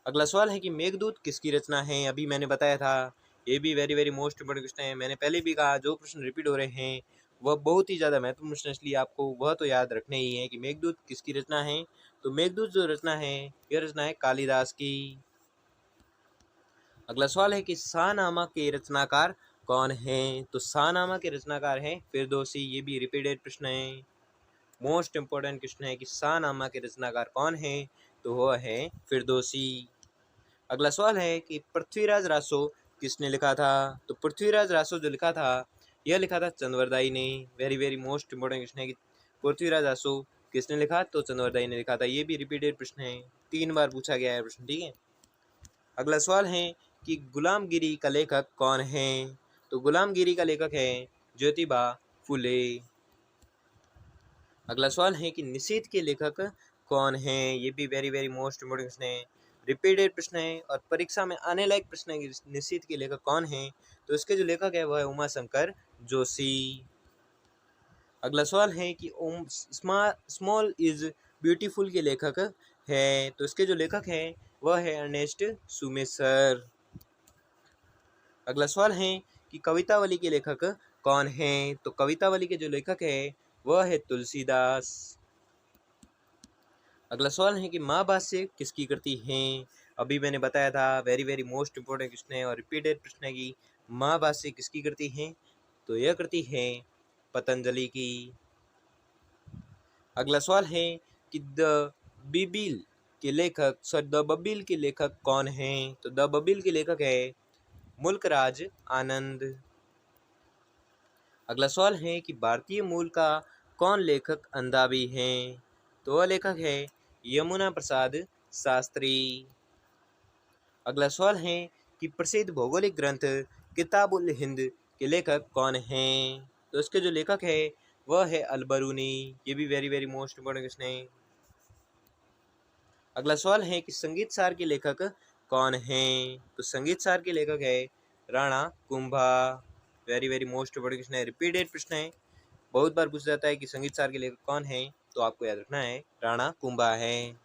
S1: अगला सवाल है कि मेघदूत किसकी रचना है, अभी मैंने बताया था, ये भी very very most important question है। मैंने पहले भी कहा जो प्रश्न रिपीट हो रहे हैं वह बहुत ही ज़्यादा महत्वपूर्ण प्रश्न, इसलिए आपको वह तो याद रखने ही है कि मेघदूत किसकी रचना है, तो मेघदूत जो रचना है यह रचना है कालिदास की। अगला सवाल है कि शाहनामा के रचनाकार कौन हैं, तो शाहनामा के रचनाकार हैं फिरदौसी। ये भी रिपीटेड प्रश्न है, मोस्ट इंपोर्टेंट क्वेश्चन है कि शाहनामा के रचनाकार कौन हैं, तो वह है फिरदौसी। अगला सवाल है कि पृथ्वीराज रासो किसने लिखा था, तो पृथ्वीराज रासो जो लिखा था यह लिखा था चंद्रवरदाई ने। Very very most important question है कि पृथ्वीराज रासो किसने लिखा, तो चंद्रवरदाई ने लिखा था। ये भी रिपीटेड प्रश्न है, 3 बार पूछा गया है प्रश्न। ठीक है, अगला सवाल है कि गुलामगिरी का लेखक कौन है, तो गुलामगिरी का लेखक है ज्योतिबा फुले। अगला सवाल है कि निषेध के लेखक कौन हैं, ये भी वेरी वेरी मोस्ट इंपोर्टेंट प्रश्न है, रिपीटेड प्रश्न है और परीक्षा में आने लायक प्रश्न है कि निषेध के लेखक कौन हैं, तो इसके जो लेखक है वह है उमाशंकर जोशी। अगला सवाल है कि स्मॉल इज ब्यूटीफुल के लेखक है, तो इसके जो लेखक है वह है अर्नेस्ट सुमेसर। अगला सवाल है कि कवितावली के लेखक कौन हैं, तो कवितावली के जो लेखक है वह है तुलसीदास। अगला सवाल है कि महाभाष्य किसकी कृति है, अभी मैंने बताया था, very very most important question है और रिपीटेड प्रश्न है कि महाभाष्य किसकी कृति है, तो यह कृति है पतंजलि की। अगला सवाल है कि द बबील के लेखक कौन हैं, तो द बबील के लेखक है मुल्कराज आनंद। अगला सवाल है कि भारतीय मूल का कौन लेखक अंधाबी हैं, तो वह लेखक है यमुना प्रसाद शास्त्री। अगला सवाल है कि प्रसिद्ध भौगोलिक ग्रंथ किताबुल हिंद के लेखक कौन हैं, तो इसके जो लेखक है वह है अलबरूनी। ये भी very very most important question है। अगला सवाल है कि संगीत सार के लेखक कौन हैं? तो संगीत सार के लेखक है Rana Kumbha. Very very most important question है, रिपीटेड प्रश्न है, बहुत बार पूछा जाता है कि संगीत सार के लेखक कौन है, तो आपको याद रखना है राणा कुंभा है।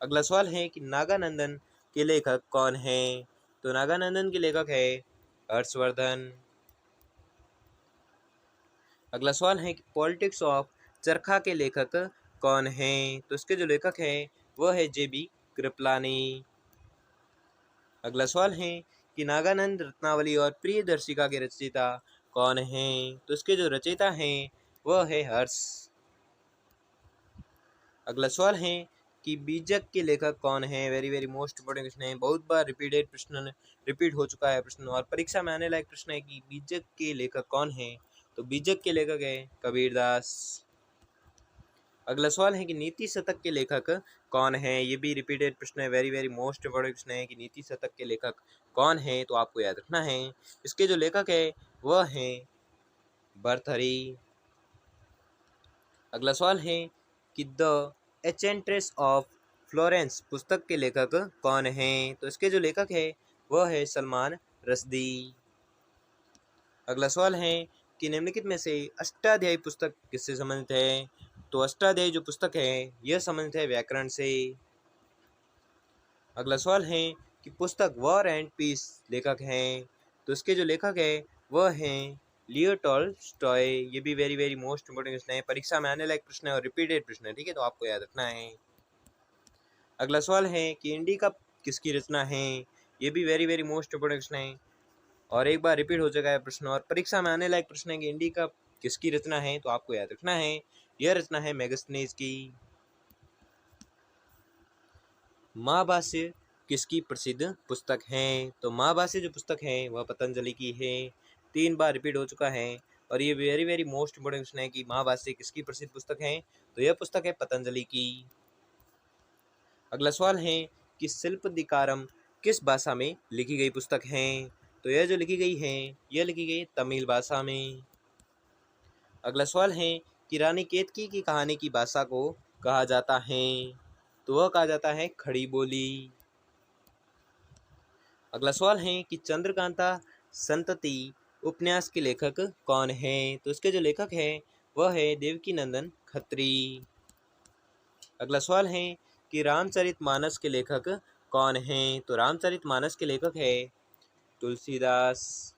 S1: अगला सवाल है कि नागानंदन के लेखक कौन है? तो नागानंदन के लेखक है हर्षवर्धन। अगला सवाल है कि पॉलिटिक्स ऑफ चरखा के लेखक कौन हैं? तो इसके जो लेखक हैं वह है जेबी कृपलानी। अगला सवाल है कि नागानंद रत्नावली और प्रियदर्शिका के रचयिता कौन हैं? तो इसके जो रचयिता हैं वह है हर्ष। अगला सवाल है कि बीजक के लेखक कौन है? Very very most important question है, बहुत बार रिपीटेड प्रश्न, रिपीट हो चुका है प्रश्न और परीक्षा में आने लायक प्रश्न है कि बीजक के लेखक कौन है? तो बीजक के लेखक है कबीरदास। अगला सवाल है कि नीति शतक के लेखक कौन है? ये भी रिपीटेड प्रश्न है, वेरी वेरी मोस्ट इंपोर्टेंट प्रश्न है कि नीति शतक के लेखक कौन है, तो आपको याद रखना है इसके जो लेखक है वह है भर्तृहरि। अगला सवाल है कि द एन्चेंट्रेस ऑफ फ्लोरेंस पुस्तक के लेखक कौन है? तो इसके जो लेखक है वह है सलमान रश्दी। अगला सवाल है कि निम्नलिखित में से अष्टाध्यायी पुस्तक किससे संबंधित है? तो अष्टाध्यायी जो पुस्तक है यह संबंधित है व्याकरण से। अगला सवाल है कि पुस्तक वॉर एंड पीस लेखक हैं, तो इसके जो लेखक है वह हैं लियो टॉल्स्टॉय। ये भी वेरी वेरी मोस्ट इंपोर्टेंट प्रश्न है, परीक्षा में आने लायक प्रश्न है और रिपीटेड प्रश्न है, ठीक है, तो आपको याद रखना है। अगला सवाल है कि इंडिका किसकी रचना है? ये भी वेरी वेरी मोस्ट इंपोर्टेंट प्रश्न है और एक बार रिपीट हो चुका है प्रश्न और परीक्षा में आने लायक प्रश्न है कि इंडिका किसकी रचना है, तो आपको याद रखना है यह रचना है मेगास्थनीज की। महाभाष्य किसकी प्रसिद्ध पुस्तक है? तो महाभाष्य जो पुस्तक है वह पतंजलि की है, 3 बार रिपीट हो चुका है और ये very very most important question है कि महाभाष्य किसकी प्रसिद्ध पुस्तक है? तो यह पुस्तक है पतंजलि की। अगला सवाल है कि शिल्पदिकारम किस भाषा में लिखी गई पुस्तक है? तो यह जो लिखी गई है यह लिखी गई तमिल भाषा में। अगला सवाल है कि रानी केतकी की कहानी की भाषा को कहा जाता है? तो वह कहा जाता है खड़ी बोली। अगला सवाल है कि चंद्रकांता संतति उपन्यास के लेखक कौन है? तो इसके जो लेखक है वह है देवकीनंदन खत्री। अगला सवाल है कि रामचरितमानस के लेखक कौन है? तो रामचरितमानस के लेखक है तुलसीदास।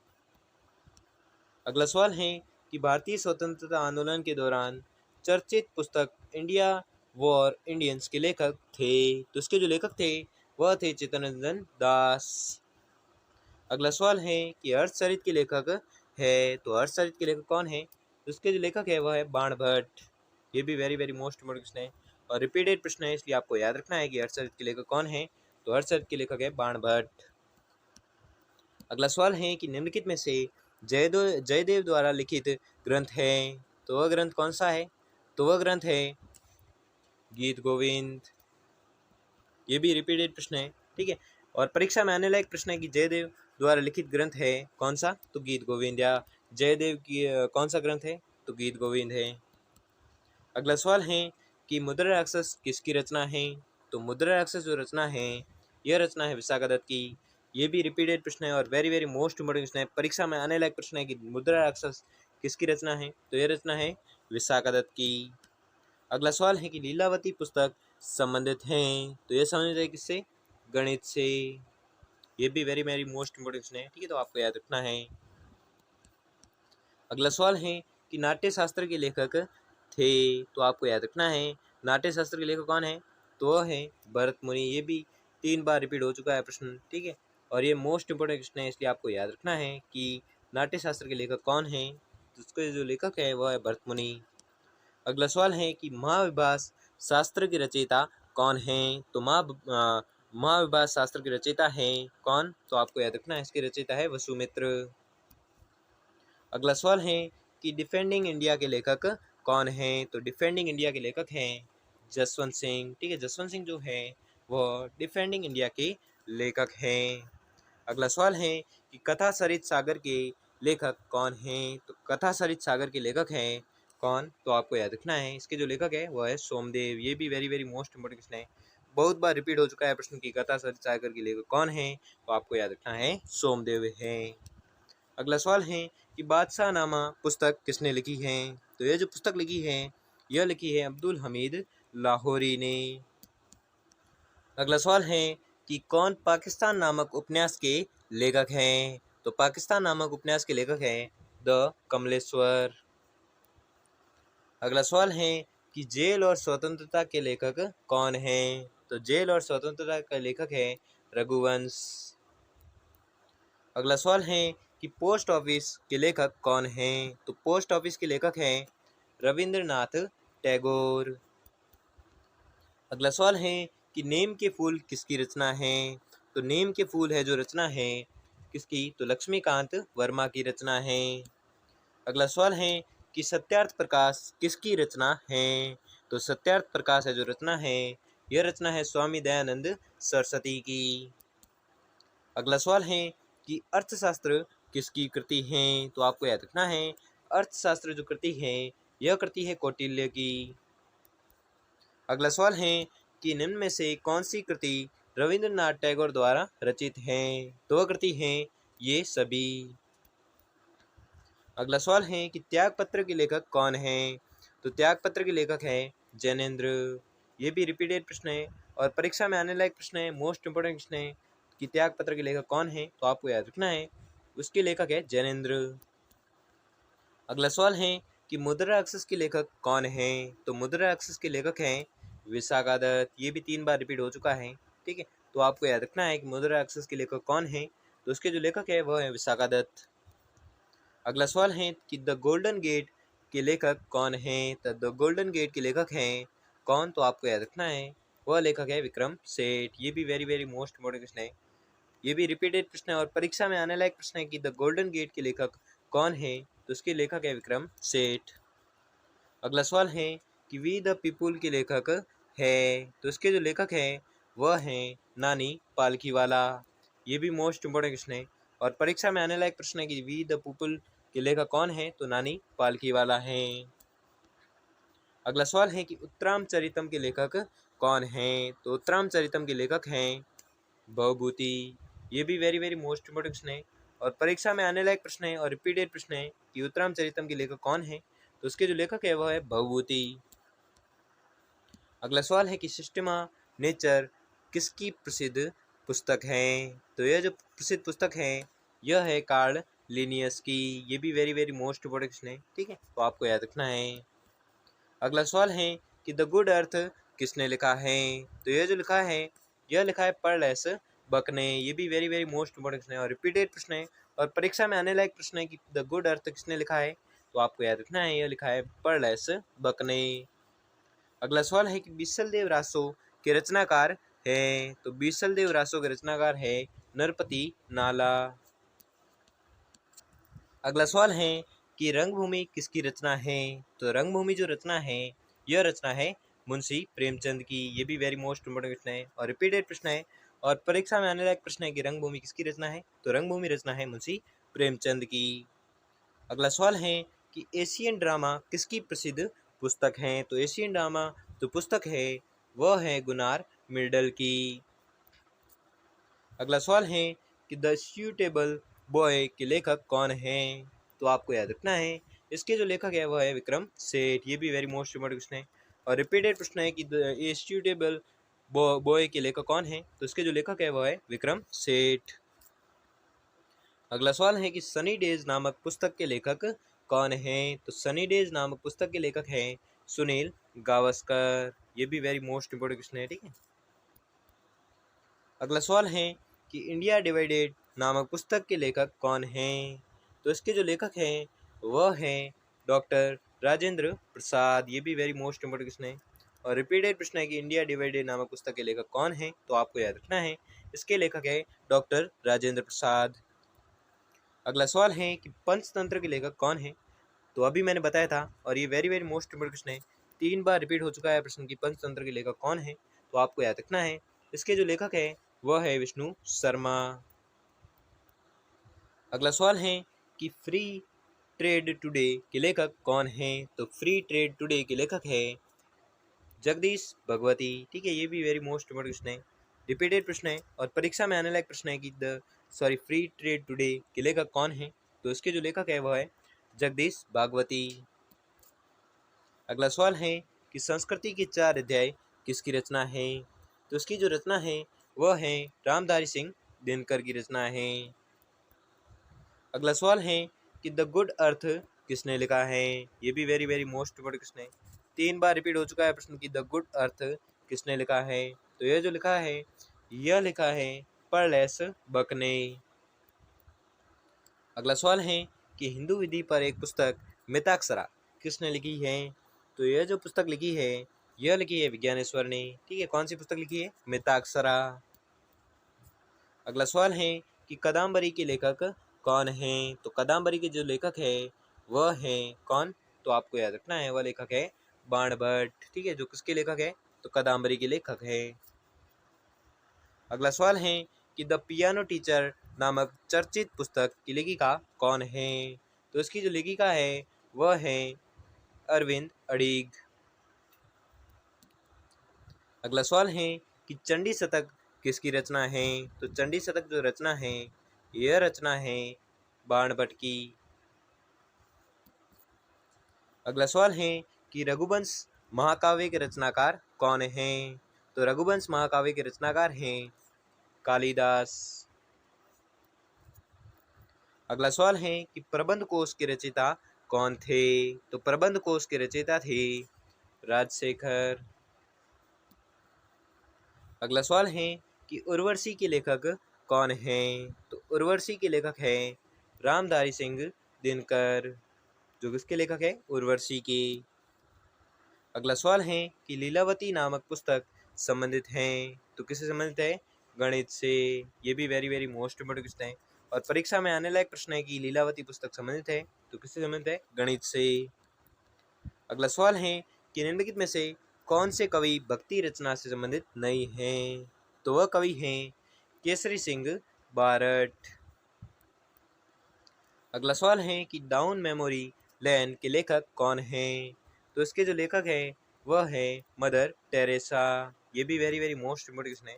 S1: अगला सवाल है कि भारतीय स्वतंत्रता आंदोलन के दौरान चर्चित पुस्तक इंडिया वॉर इंडियंस के लेखक थे? तो इसके जो लेखक थे वह थे चित्तरंजन दास। अगला सवाल है कि हर्षचरित के लेखक है, तो हर्षचरित के लेखक कौन है? तो इसके जो लेखक है वह है बाणभट्ट। ये भी very very most important question है और रिपीटेड प्रश्न है, इसलिए आपको याद रखना है कि हर्षचरित के लेखक कौन है? तो हर्षचरित के लेखक है बाणभट्ट। अगला सवाल है कि निम्नलिखित में से जयदेव द्वारा लिखित ग्रंथ है, तो वह ग्रंथ कौन सा है? तो वह ग्रंथ है गीत गोविंद। ये भी रिपीटेड प्रश्न है, ठीक है, और परीक्षा में आने लायक प्रश्न है कि जयदेव द्वारा लिखित ग्रंथ है कौन सा? तो गीत गोविंद, या जयदेव की कौन सा ग्रंथ है? तो गीत गोविंद है। अगला सवाल है कि मुद्रा राक्षस किसकी रचना है? तो मुद्रा राक्षस जो रचना है यह रचना है विशाखादत्त की। ये भी रिपीटेड प्रश्न है और वेरी वेरी मोस्ट इंपोर्टेंट प्रश्न है, परीक्षा में आने लायक प्रश्न है कि मुद्रा राक्षस किसकी रचना है? तो यह रचना है विशाखादत्त की। अगला सवाल है कि लीलावती पुस्तक संबंधित हैं, तो यह संबंधित है किससे? गणित से। ये भी very very most important question है, ठीक है, तो आपको याद रखना है। अगला सवाल है कि नाट्य शास्त्र के लेखक थे, तो आपको याद रखना है नाट्य शास्त्र के लेखक कौन है? तो वह है भरत मुनि। ये भी 3 बार रिपीट हो चुका है प्रश्न, ठीक है, और ये मोस्ट इंपोर्टेंट क्वेश्चन है, इसलिए आपको याद रखना है कि नाट्य शास्त्र के लेखक कौन है? तो उसके जो लेखक है वह है भरत मुनि। अगला सवाल है कि महाविभास शास्त्र के रचयिता कौन है? तो महाविभास शास्त्र के रचयिता है कौन? तो आपको याद रखना है इसके रचयिता है वसुमित्र। अगला सवाल है कि डिफेंडिंग इंडिया के लेखक कौन है? तो डिफेंडिंग इंडिया के लेखक हैं जसवंत सिंह, ठीक है, जसवंत सिंह जो है वह डिफेंडिंग इंडिया के लेखक हैं। अगला सवाल है कि कथा सरित सागर के लेखक कौन हैं? तो कथा सरित सागर के लेखक हैं कौन? तो आपको याद रखना है इसके जो लेखक है वह है सोमदेव। ये भी very very most important question है, बहुत बार रिपीट हो चुका है प्रश्न की कथा सागर के लेखक कौन है, तो आपको याद रखना है सोमदेव है। अगला सवाल है कि बादशाह नामा पुस्तक किसने लिखी है, तो यह जो पुस्तक लिखी है यह लिखी है अब्दुल हमीद लाहौरी ने। अगला सवाल है कि कौन पाकिस्तान नामक उपन्यास के लेखक हैं, तो पाकिस्तान नामक उपन्यास के लेखक हैं द कमलेश्वर। अगला सवाल है कि जेल और स्वतंत्रता के लेखक कौन हैं, तो जेल और स्वतंत्रता का लेखक है रघुवंश। अगला सवाल है कि पोस्ट ऑफिस के लेखक कौन हैं, तो पोस्ट ऑफिस के लेखक हैं रविंद्रनाथ टैगोर। अगला सवाल है कि नीम के फूल किसकी रचना है, तो नीम के फूल है जो रचना है किसकी, तो लक्ष्मीकांत वर्मा की रचना है। अगला सवाल है कि सत्यार्थ प्रकाश किसकी रचना है, तो सत्यार्थ प्रकाश है जो रचना है यह रचना है स्वामी दयानंद सरस्वती की। अगला सवाल है कि अर्थशास्त्र किसकी कृति है, तो आपको याद रखना है अर्थशास्त्र जो कृति है यह कृति है कौटिल्य की। अगला सवाल है कि निम्न में से कौन सी कृति रविंद्रनाथ टैगोर द्वारा रचित है, तो वह कृति है ये सभी। अगला सवाल है कि त्यागपत्र के लेखक कौन है, तो त्यागपत्र के लेखक है जैनेन्द्र। ये भी रिपीटेड प्रश्न है और परीक्षा में आने लायक प्रश्न है, मोस्ट इंपोर्टेंट प्रश्न है कि त्यागपत्र के लेखक कौन है, तो आपको याद रखना है उसके लेखक है जैनेन्द्र। अगला सवाल है कि मुद्रा राक्षस के लेखक कौन है, तो मुद्रा राक्षस के लेखक हैं विशाखादत्त। ये भी 3 बार रिपीट हो चुका है, ठीक है, तो आपको याद रखना है कि मुद्रा राक्षस के लेखक कौन है, तो उसके जो लेखक है वह है विशाखादत्त। अगला सवाल है कि द गोल्डन गेट के लेखक कौन है, तो द गोल्डन गेट के लेखक हैं कौन, तो आपको याद रखना है वह लेखक है विक्रम सेठ। ये भी वेरी वेरी मोस्ट इंपोर्टेंट प्रश्न है, ये भी रिपीटेड प्रश्न है और परीक्षा में आने लायक प्रश्न है कि द गोल्डन गेट के लेखक कौन है, तो उसके लेखक है विक्रम सेठ। अगला सवाल है कि वी द पीपुल के लेखक है, तो उसके जो लेखक हैं वह हैं नानी पालकीवाला। ये भी मोस्ट इंपोर्टेंट प्रश्न है और परीक्षा में आने लायक प्रश्न है कि वी द पीपुल के लेखक कौन है, तो नानी पालकीवाला हैं। अगला सवाल है कि उत्तरामचरितम के लेखक कौन हैं, तो उत्तरामचरितम के लेखक हैं भवभूति। ये भी वेरी वेरी मोस्ट इंपोर्टेंट प्रश्न है और परीक्षा में आने लायक प्रश्न है और रिपीटेड प्रश्न है कि उत्तरामचरितम के लेखक कौन है, तो उसके जो लेखक है वह है भवभूति। अगला सवाल है कि सिस्टमा नेचर किसकी प्रसिद्ध पुस्तक है, तो यह जो प्रसिद्ध पुस्तक है यह है कार्ल लिनियस की। ये भी very very most important question है, ठीक है, तो आपको याद रखना है। अगला सवाल है कि द गुड अर्थ किसने लिखा है, तो यह जो लिखा है यह लिखा है पर्लेस बक ने। ये भी वेरी वेरी मोस्ट इंपोर्टेंट प्रश्न है और रिपीटेड प्रश्न है और परीक्षा में आने लायक प्रश्न है कि द गुड अर्थ किसने लिखा है, तो आपको याद रखना है यह लिखा है पर्लेस बक ने। अगला सवाल है कि बीसल देव रासो के रचनाकार है, तो बीसल देव रासो के रचनाकार है नरपति नाला। अगला सवाल है कि रंगभूमि किसकी रचना है, तो रंगभूमि जो रचना है यह रचना है मुंशी प्रेमचंद की। ये भी वेरी मोस्ट इंपोर्टेंट प्रश्न है और रिपीटेड प्रश्न है और परीक्षा में आने लायक प्रश्न है कि रंगभूमि किसकी रचना है, तो रंगभूमि रचना है मुंशी प्रेमचंद की। अगला सवाल है कि एशियन ड्रामा किसकी प्रसिद्ध पुस्तक है, तो एशियन ड्रामा जो पुस्तक है वह है गुनार मिर्डल की। अगला सवाल है कि द सूटेबल बॉय के लेखक कौन हैं, तो आपको याद रखना है इसके जो लेखक है वह है विक्रम सेठ। ये भी वेरी मोस्ट इंपोर्टेंट प्रश्न है और रिपीटेड प्रश्न है कि द सूटेबल बॉय के लेखक कौन है, तो इसके जो लेखक है वह है विक्रम सेठ। अगला सवाल है कि सनी डेज नामक पुस्तक के लेखक कौन हैं, तो सनी डेज नामक पुस्तक के लेखक हैं सुनील गावस्कर। ये भी वेरी मोस्ट इंपोर्टेंट क्वेश्चन है, ठीक है। अगला सवाल है कि इंडिया डिवाइडेड नामक पुस्तक के लेखक कौन हैं, तो इसके जो लेखक हैं वह हैं डॉक्टर राजेंद्र प्रसाद। ये भी वेरी मोस्ट इंपोर्टेंट क्वेश्चन है और रिपीटेड प्रश्न है कि इंडिया डिवाइडेड नामक पुस्तक के लेखक कौन हैं, तो आपको याद रखना है इसके लेखक है डॉक्टर राजेंद्र प्रसाद। अगला सवाल है कि पंचतंत्र के लेखक कौन है, तो अभी मैंने बताया था और ये very very most important question है, 3 बार रिपीट हो चुका है प्रश्न की पंचतंत्र के लेखक कौन है, तो आपको याद रखना है इसके जो लेखक है वह है विष्णु शर्मा। अगला सवाल है कि फ्री ट्रेड टुडे के लेखक कौन है, तो फ्री ट्रेड टुडे के लेखक है जगदीश भगवती, ठीक है, ये भी वेरी मोस्ट इम्पोर्टेंट क्वेश्चन है, रिपीटेड प्रश्न है और परीक्षा में आने लायक प्रश्न है कि फ्री ट्रेड टुडे के लेखक कौन है? तो इसके जो लेखक है वह है जगदीश भागवती। अगला सवाल है कि संस्कृति के 4 अध्याय किसकी रचना है? तो इसकी जो रचना है वह है रामधारी सिंह दिनकर की रचना है। अगला सवाल है कि द गुड अर्थ किसने लिखा है? ये भी very very most important question है, 3 बार रिपीट हो चुका है प्रश्न की द गुड अर्थ किसने लिखा है? तो यह जो लिखा है यह लिखा है परलेस बक ने। अगला सवाल है कि हिंदू विधि पर एक पुस्तक मिताक्षरा किसने लिखी है? तो यह जो पुस्तक लिखी है यह लिखी है विज्ञानेश्वर ने, ठीक है। कौन सी पुस्तक लिखी है? मिताक्षरा। अगला सवाल है कि कादम्बरी के लेखक कौन है? तो कादम्बरी के जो लेखक है वह है कौन? तो आपको याद रखना है वह लेखक है बाणभट्ट, ठीक है, जो किसके लेखक है? तो कादम्बरी के लेखक है। अगला सवाल है कि द पियानो टीचर नामक चर्चित पुस्तक की लेखिका कौन है? तो इसकी जो लेखिका है वह है अरविंद अडीग। अगला सवाल है कि चंडी शतक किसकी रचना है? तो चंडी शतक जो रचना है यह रचना है बाणभट्ट की। अगला सवाल है कि रघुवंश महाकाव्य के रचनाकार कौन है? तो रघुवंश महाकाव्य के रचनाकार हैं कालिदास। अगला सवाल है कि प्रबंध कोश के रचयिता कौन थे? तो प्रबंध कोश के रचयिता थे राजशेखर। अगला सवाल है कि उर्वशी के लेखक कौन हैं? तो उर्वशी के लेखक है रामधारी सिंह दिनकर, जो किसके लेखक है? उर्वशी के। अगला सवाल है कि लीलावती नामक पुस्तक संबंधित हैं, तो किससे संबंधित है? गणित से। ये भी very very most important question है और परीक्षा में आने लायक प्रश्न है कि लीलावती पुस्तक संबंधित है, तो किससे संबंधित है? गणित से। अगला सवाल है कि निम्नलिखित में से कौन से कवि भक्ति रचना से संबंधित नहीं हैं? तो वह कवि हैं केसरी सिंह बारट। अगला सवाल है कि डाउन मेमोरी लेन के लेखक कौन हैं? तो इसके जो लेखक है वह है मदर टेरेसा। ये भी very very most important question है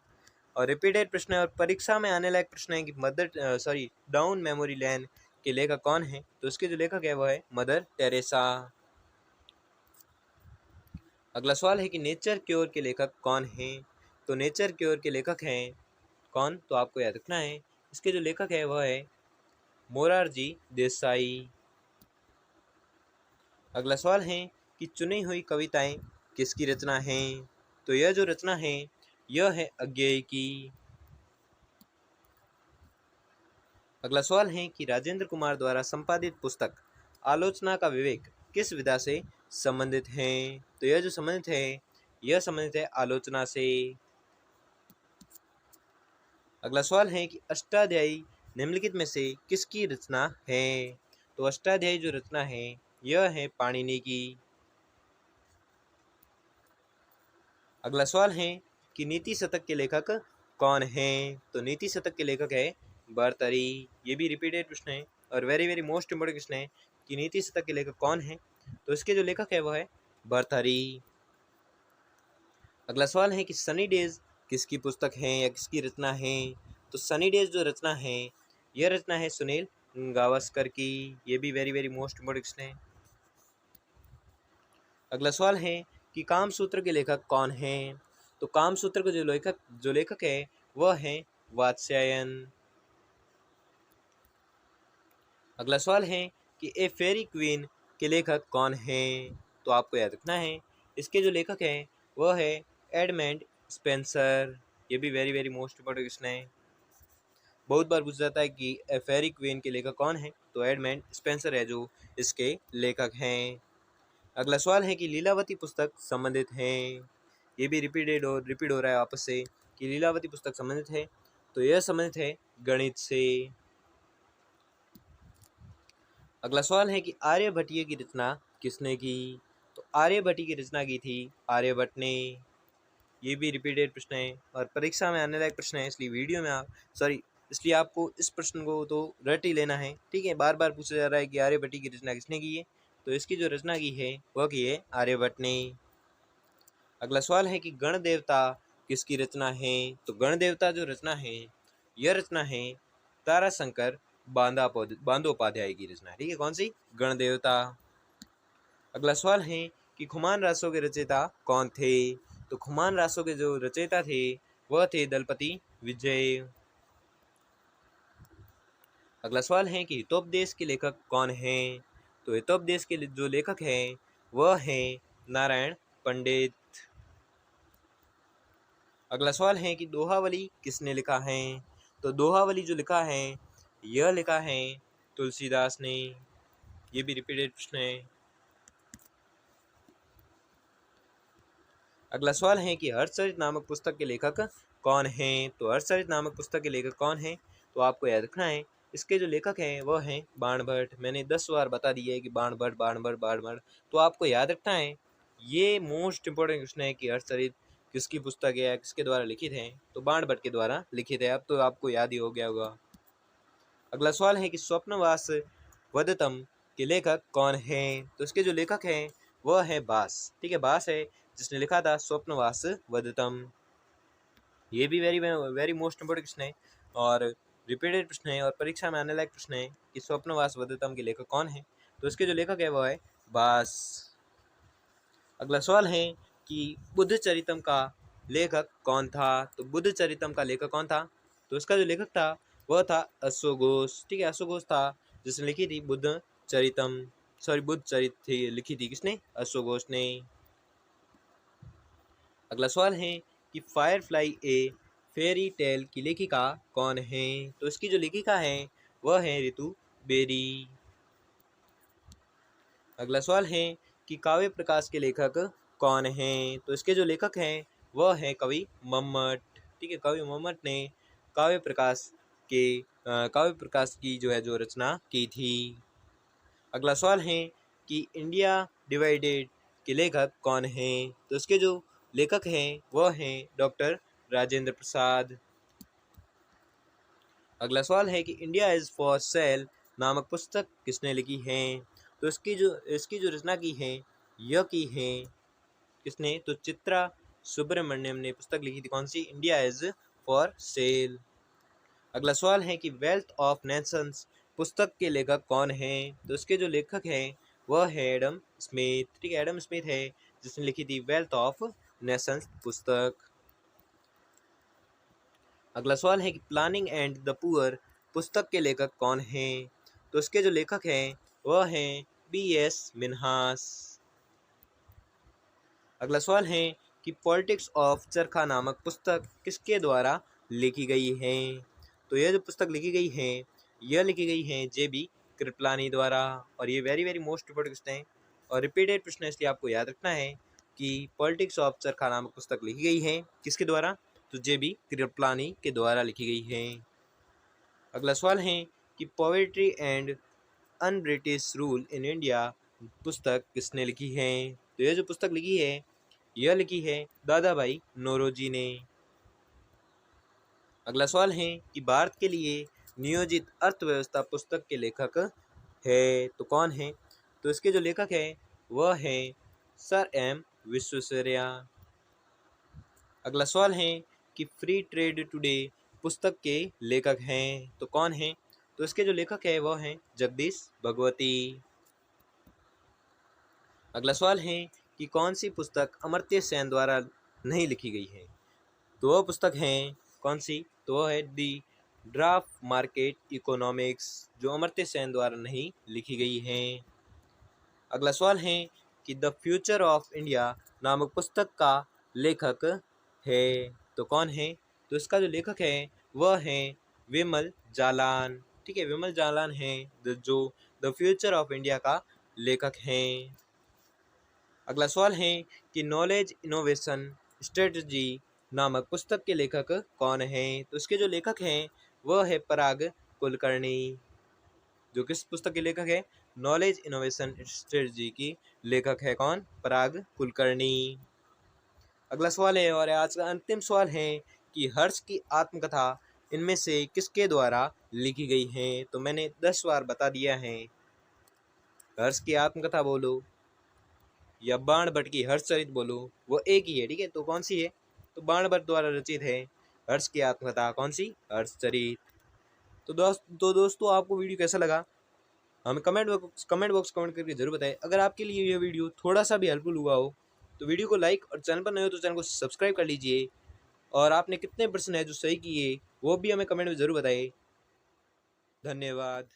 S1: और रिपीटेड प्रश्न है और परीक्षा में आने लायक प्रश्न है कि डाउन मेमोरी लेन के लेखक कौन है? तो इसके जो लेखक है वह है मदर टेरेसा। अगला सवाल है कि नेचर क्योर के लेखक कौन हैं? तो नेचर क्योर के लेखक हैं कौन? तो आपको याद रखना है इसके जो लेखक है वह है मोरारजी देसाई। अगला सवाल है कि चुनी हुई कविताएं किसकी रचना हैं? तो यह जो रचना है यह है अज्ञेय की। अगला सवाल है कि राजेंद्र कुमार द्वारा संपादित पुस्तक आलोचना का विवेक किस विधा से संबंधित है? तो यह जो संबंधित है यह संबंधित है आलोचना से। अगला सवाल है कि अष्टाध्यायी निम्नलिखित में से किसकी रचना है? तो अष्टाध्यायी जो रचना है यह है पाणिनि की। अगला सवाल है कि नीति शतक के लेखक कौन हैं? तो नीति शतक के लेखक है भर्तृहरि। ये भी रिपीटेड प्रश्न है और very very most important question है कि नीति शतक के लेखक कौन है? तो इसके जो लेखक है वह है भर्तृहरि। अगला सवाल है कि सनी डेज किसकी पुस्तक है या किसकी रचना है? तो सनी डेज जो रचना है यह रचना है सुनील गावस्कर की। ये भी very very most important question है। अगला सवाल है कि कामसूत्र के लेखक कौन हैं? तो कामसूत्र का जो लेखक है वह है वात्स्यायन। अगला सवाल है कि ए फेरी क्वीन के लेखक कौन हैं? तो आपको याद रखना है इसके जो लेखक है वह है एडमंड स्पेंसर। ये भी very very most important question है, बहुत बार पूछा जाता है कि ए फेरी क्वीन के लेखक कौन है? तो एडमंड स्पेंसर है जो इसके लेखक हैं। अगला सवाल है कि लीलावती पुस्तक संबंधित हैं। ये भी रिपीट हो रहा है आपस से कि लीलावती पुस्तक संबंधित है, तो यह संबंधित है गणित से। अगला सवाल है कि आर्यभट्टीय की रचना किसने की? तो आर्यभट्टी की रचना की थी आर्यभट्ट ने। ये भी रिपीटेड प्रश्न है और परीक्षा में आने लायक प्रश्न है, इसलिए आपको इस प्रश्न को तो रट ही लेना है, ठीक है। बार बार पूछा जा रहा है कि आर्यभट्टी की रचना किसने की है? तो इसकी जो रचना की है वह की है आर्यभट्ट ने। अगला सवाल है कि गण देवता किसकी रचना है? तो गण देवता जो रचना है, यह रचना है ताराशंकर बांदोपाध्याय की रचना है। ठीक है, कौन सी? गण देवता। अगला सवाल है कि खुमान रासों के रचयिता कौन थे? तो खुमान रासों के जो रचयिता थे वह थे दलपति विजय। अगला सवाल है कि हितोपदेश के लेखक कौन हैं? तो हितोपदेश के जो लेखक हैं वह हैं नारायण पंडित। अगला सवाल है कि दोहावली किसने लिखा है? तो दोहावली जो लिखा है यह लिखा है तुलसीदास ने। ये भी रिपीटेड प्रश्न है। अगला सवाल है कि हर्षचरित नामक पुस्तक के लेखक कौन हैं? तो हर्षचरित नामक पुस्तक के लेखक कौन हैं? तो आपको याद रखना है इसके जो लेखक हैं वह हैं बाणभट्ट। मैंने 10 बार बता दिया है कि बाणभट्ट बाणभट्ट बाणभट्ट, तो आपको याद रखना है। ये मोस्ट इंपॉर्टेंट क्वेश्चन है कि हर्षचरित किसकी पुस्तक है, किसके द्वारा लिखित है? तो बाणभट्ट के द्वारा लिखित है। अब तो आपको याद ही हो गया होगा। अगला सवाल है कि स्वप्नवास वदतम के लेखक कौन हैं? तो इसके जो लेखक हैं वह है भास। ठीक है, भास है जिसने लिखा था स्वप्नवास वदतम। ये भी वेरी वेरी मोस्ट इंपोर्टेंट प्रश्न है और रिपीटेड प्रश्न है और परीक्षा में आने लायक प्रश्न है कि स्वप्नवास वदतम के लेखक कौन है? तो इसके जो लेखक है वह है भास। अगला सवाल है कि बुद्ध चरितम का लेखक कौन था? तो बुद्ध चरितम का लेखक कौन था? तो इसका जो लेखक था वह था अश्वघोष। ठीक है, अश्वघोष था जिसने लिखी थी बुद्ध चरितम। बुद्ध चरित थी, लिखी थी किसने? अश्वघोष ने। अगला सवाल है कि फायरफ्लाई ए फेरी टेल की लेखिका कौन है? तो इसकी जो लेखिका है वह है ऋतु बेरी। अगला सवाल है कि काव्य प्रकाश के लेखक कौन हैं? तो इसके जो लेखक हैं वह है कवि मम्मट। ठीक है, कवि मम्मट ने काव्य प्रकाश की जो रचना की थी। अगला सवाल है कि इंडिया डिवाइडेड के लेखक कौन हैं? तो इसके जो लेखक हैं वह हैं डॉक्टर राजेंद्र प्रसाद। अगला सवाल है कि इंडिया इज़ फॉर सेल नामक पुस्तक किसने लिखी है? तो इसकी जो रचना की है यह की है किसने? तो चित्रा सुब्रमण्यम ने पुस्तक लिखी थी। कौन सी? India is for sale. अगला सवाल है कि वेल्थ ऑफ नेशंस पुस्तक के लेखक कौन हैं? तो इसके जो लेखक हैं वह है एडम स्मिथ। ठीक है, एडम स्मिथ है जिसने लिखी थी वेल्थ ऑफ नेशंस पुस्तक। अगला सवाल है कि प्लानिंग एंड द पुअर पुस्तक के लेखक कौन हैं? तो इसके जो लेखक हैं वह हैं B.S. मिन्हास। अगला सवाल है कि पॉलिटिक्स ऑफ चरखा नामक पुस्तक किसके द्वारा लिखी गई है? तो यह जो पुस्तक लिखी गई है यह लिखी गई है J.B. कृपलानी द्वारा। और ये very very most important question है और रिपीटेड प्रश्न है, इसलिए आपको याद रखना है कि पॉलिटिक्स ऑफ चरखा नामक पुस्तक लिखी गई है किसके द्वारा? तो J.B. कृपलानी के द्वारा लिखी गई है। अगला सवाल है कि poetry and un British rule in India पुस्तक किसने लिखी है? तो यह जो पुस्तक लिखी है यह लिखी है दादा भाई नौरोजी ने। अगला सवाल है कि भारत के लिए नियोजित अर्थव्यवस्था पुस्तक के लेखक है तो कौन है? तो इसके जो लेखक है वह है सर एम विश्वेश्वरैया। अगला सवाल है कि फ्री ट्रेड टुडे पुस्तक के लेखक हैं तो कौन है? तो इसके जो लेखक है वह हैं जगदीश भगवती। अगला सवाल है कि कौन सी पुस्तक अमर्त्य सेन द्वारा नहीं लिखी गई है? तो वह पुस्तक है कौन सी? तो वह है दी ड्राफ्ट मार्केट इकोनॉमिक्स, जो अमर्त्य सेन द्वारा नहीं लिखी गई है। अगला सवाल है कि द फ्यूचर ऑफ इंडिया नामक पुस्तक का लेखक है तो कौन है? तो इसका जो लेखक है वह है विमल जालान। ठीक है, विमल जालान है जो द फ्यूचर ऑफ इंडिया का लेखक हैं। अगला सवाल है कि नॉलेज इनोवेशन स्ट्रेटजी नामक पुस्तक के लेखक कौन हैं? तो इसके जो लेखक हैं वह है पराग कुलकर्णी। जो किस पुस्तक के लेखक है? नॉलेज इनोवेशन स्ट्रेटजी की लेखक है कौन? पराग कुलकर्णी। अगला सवाल है और आज का अंतिम सवाल है कि हर्ष की आत्मकथा इनमें से किसके द्वारा लिखी गई है? तो मैंने 10 बार बता दिया है। हर्ष की आत्मकथा बोलो। या बाण भट्ट की हर्षचरित बोलूं वो एक ही है, ठीक है। तो कौन सी है? तो बाण भट्ट द्वारा रचित है हर्ष की आत्मकथा, कौन सी? हर्षचरित। तो दोस्तों आपको वीडियो कैसा लगा हमें कमेंट बॉक्स कमेंट करके जरूर बताएं। अगर आपके लिए यह वीडियो थोड़ा सा भी हेल्पफुल हुआ हो तो वीडियो को लाइक, और चैनल पर नए हो तो चैनल को सब्सक्राइब कर लीजिए। और आपने कितने प्रश्न है जो सही किए वो भी हमें कमेंट में ज़रूर बताइए। धन्यवाद।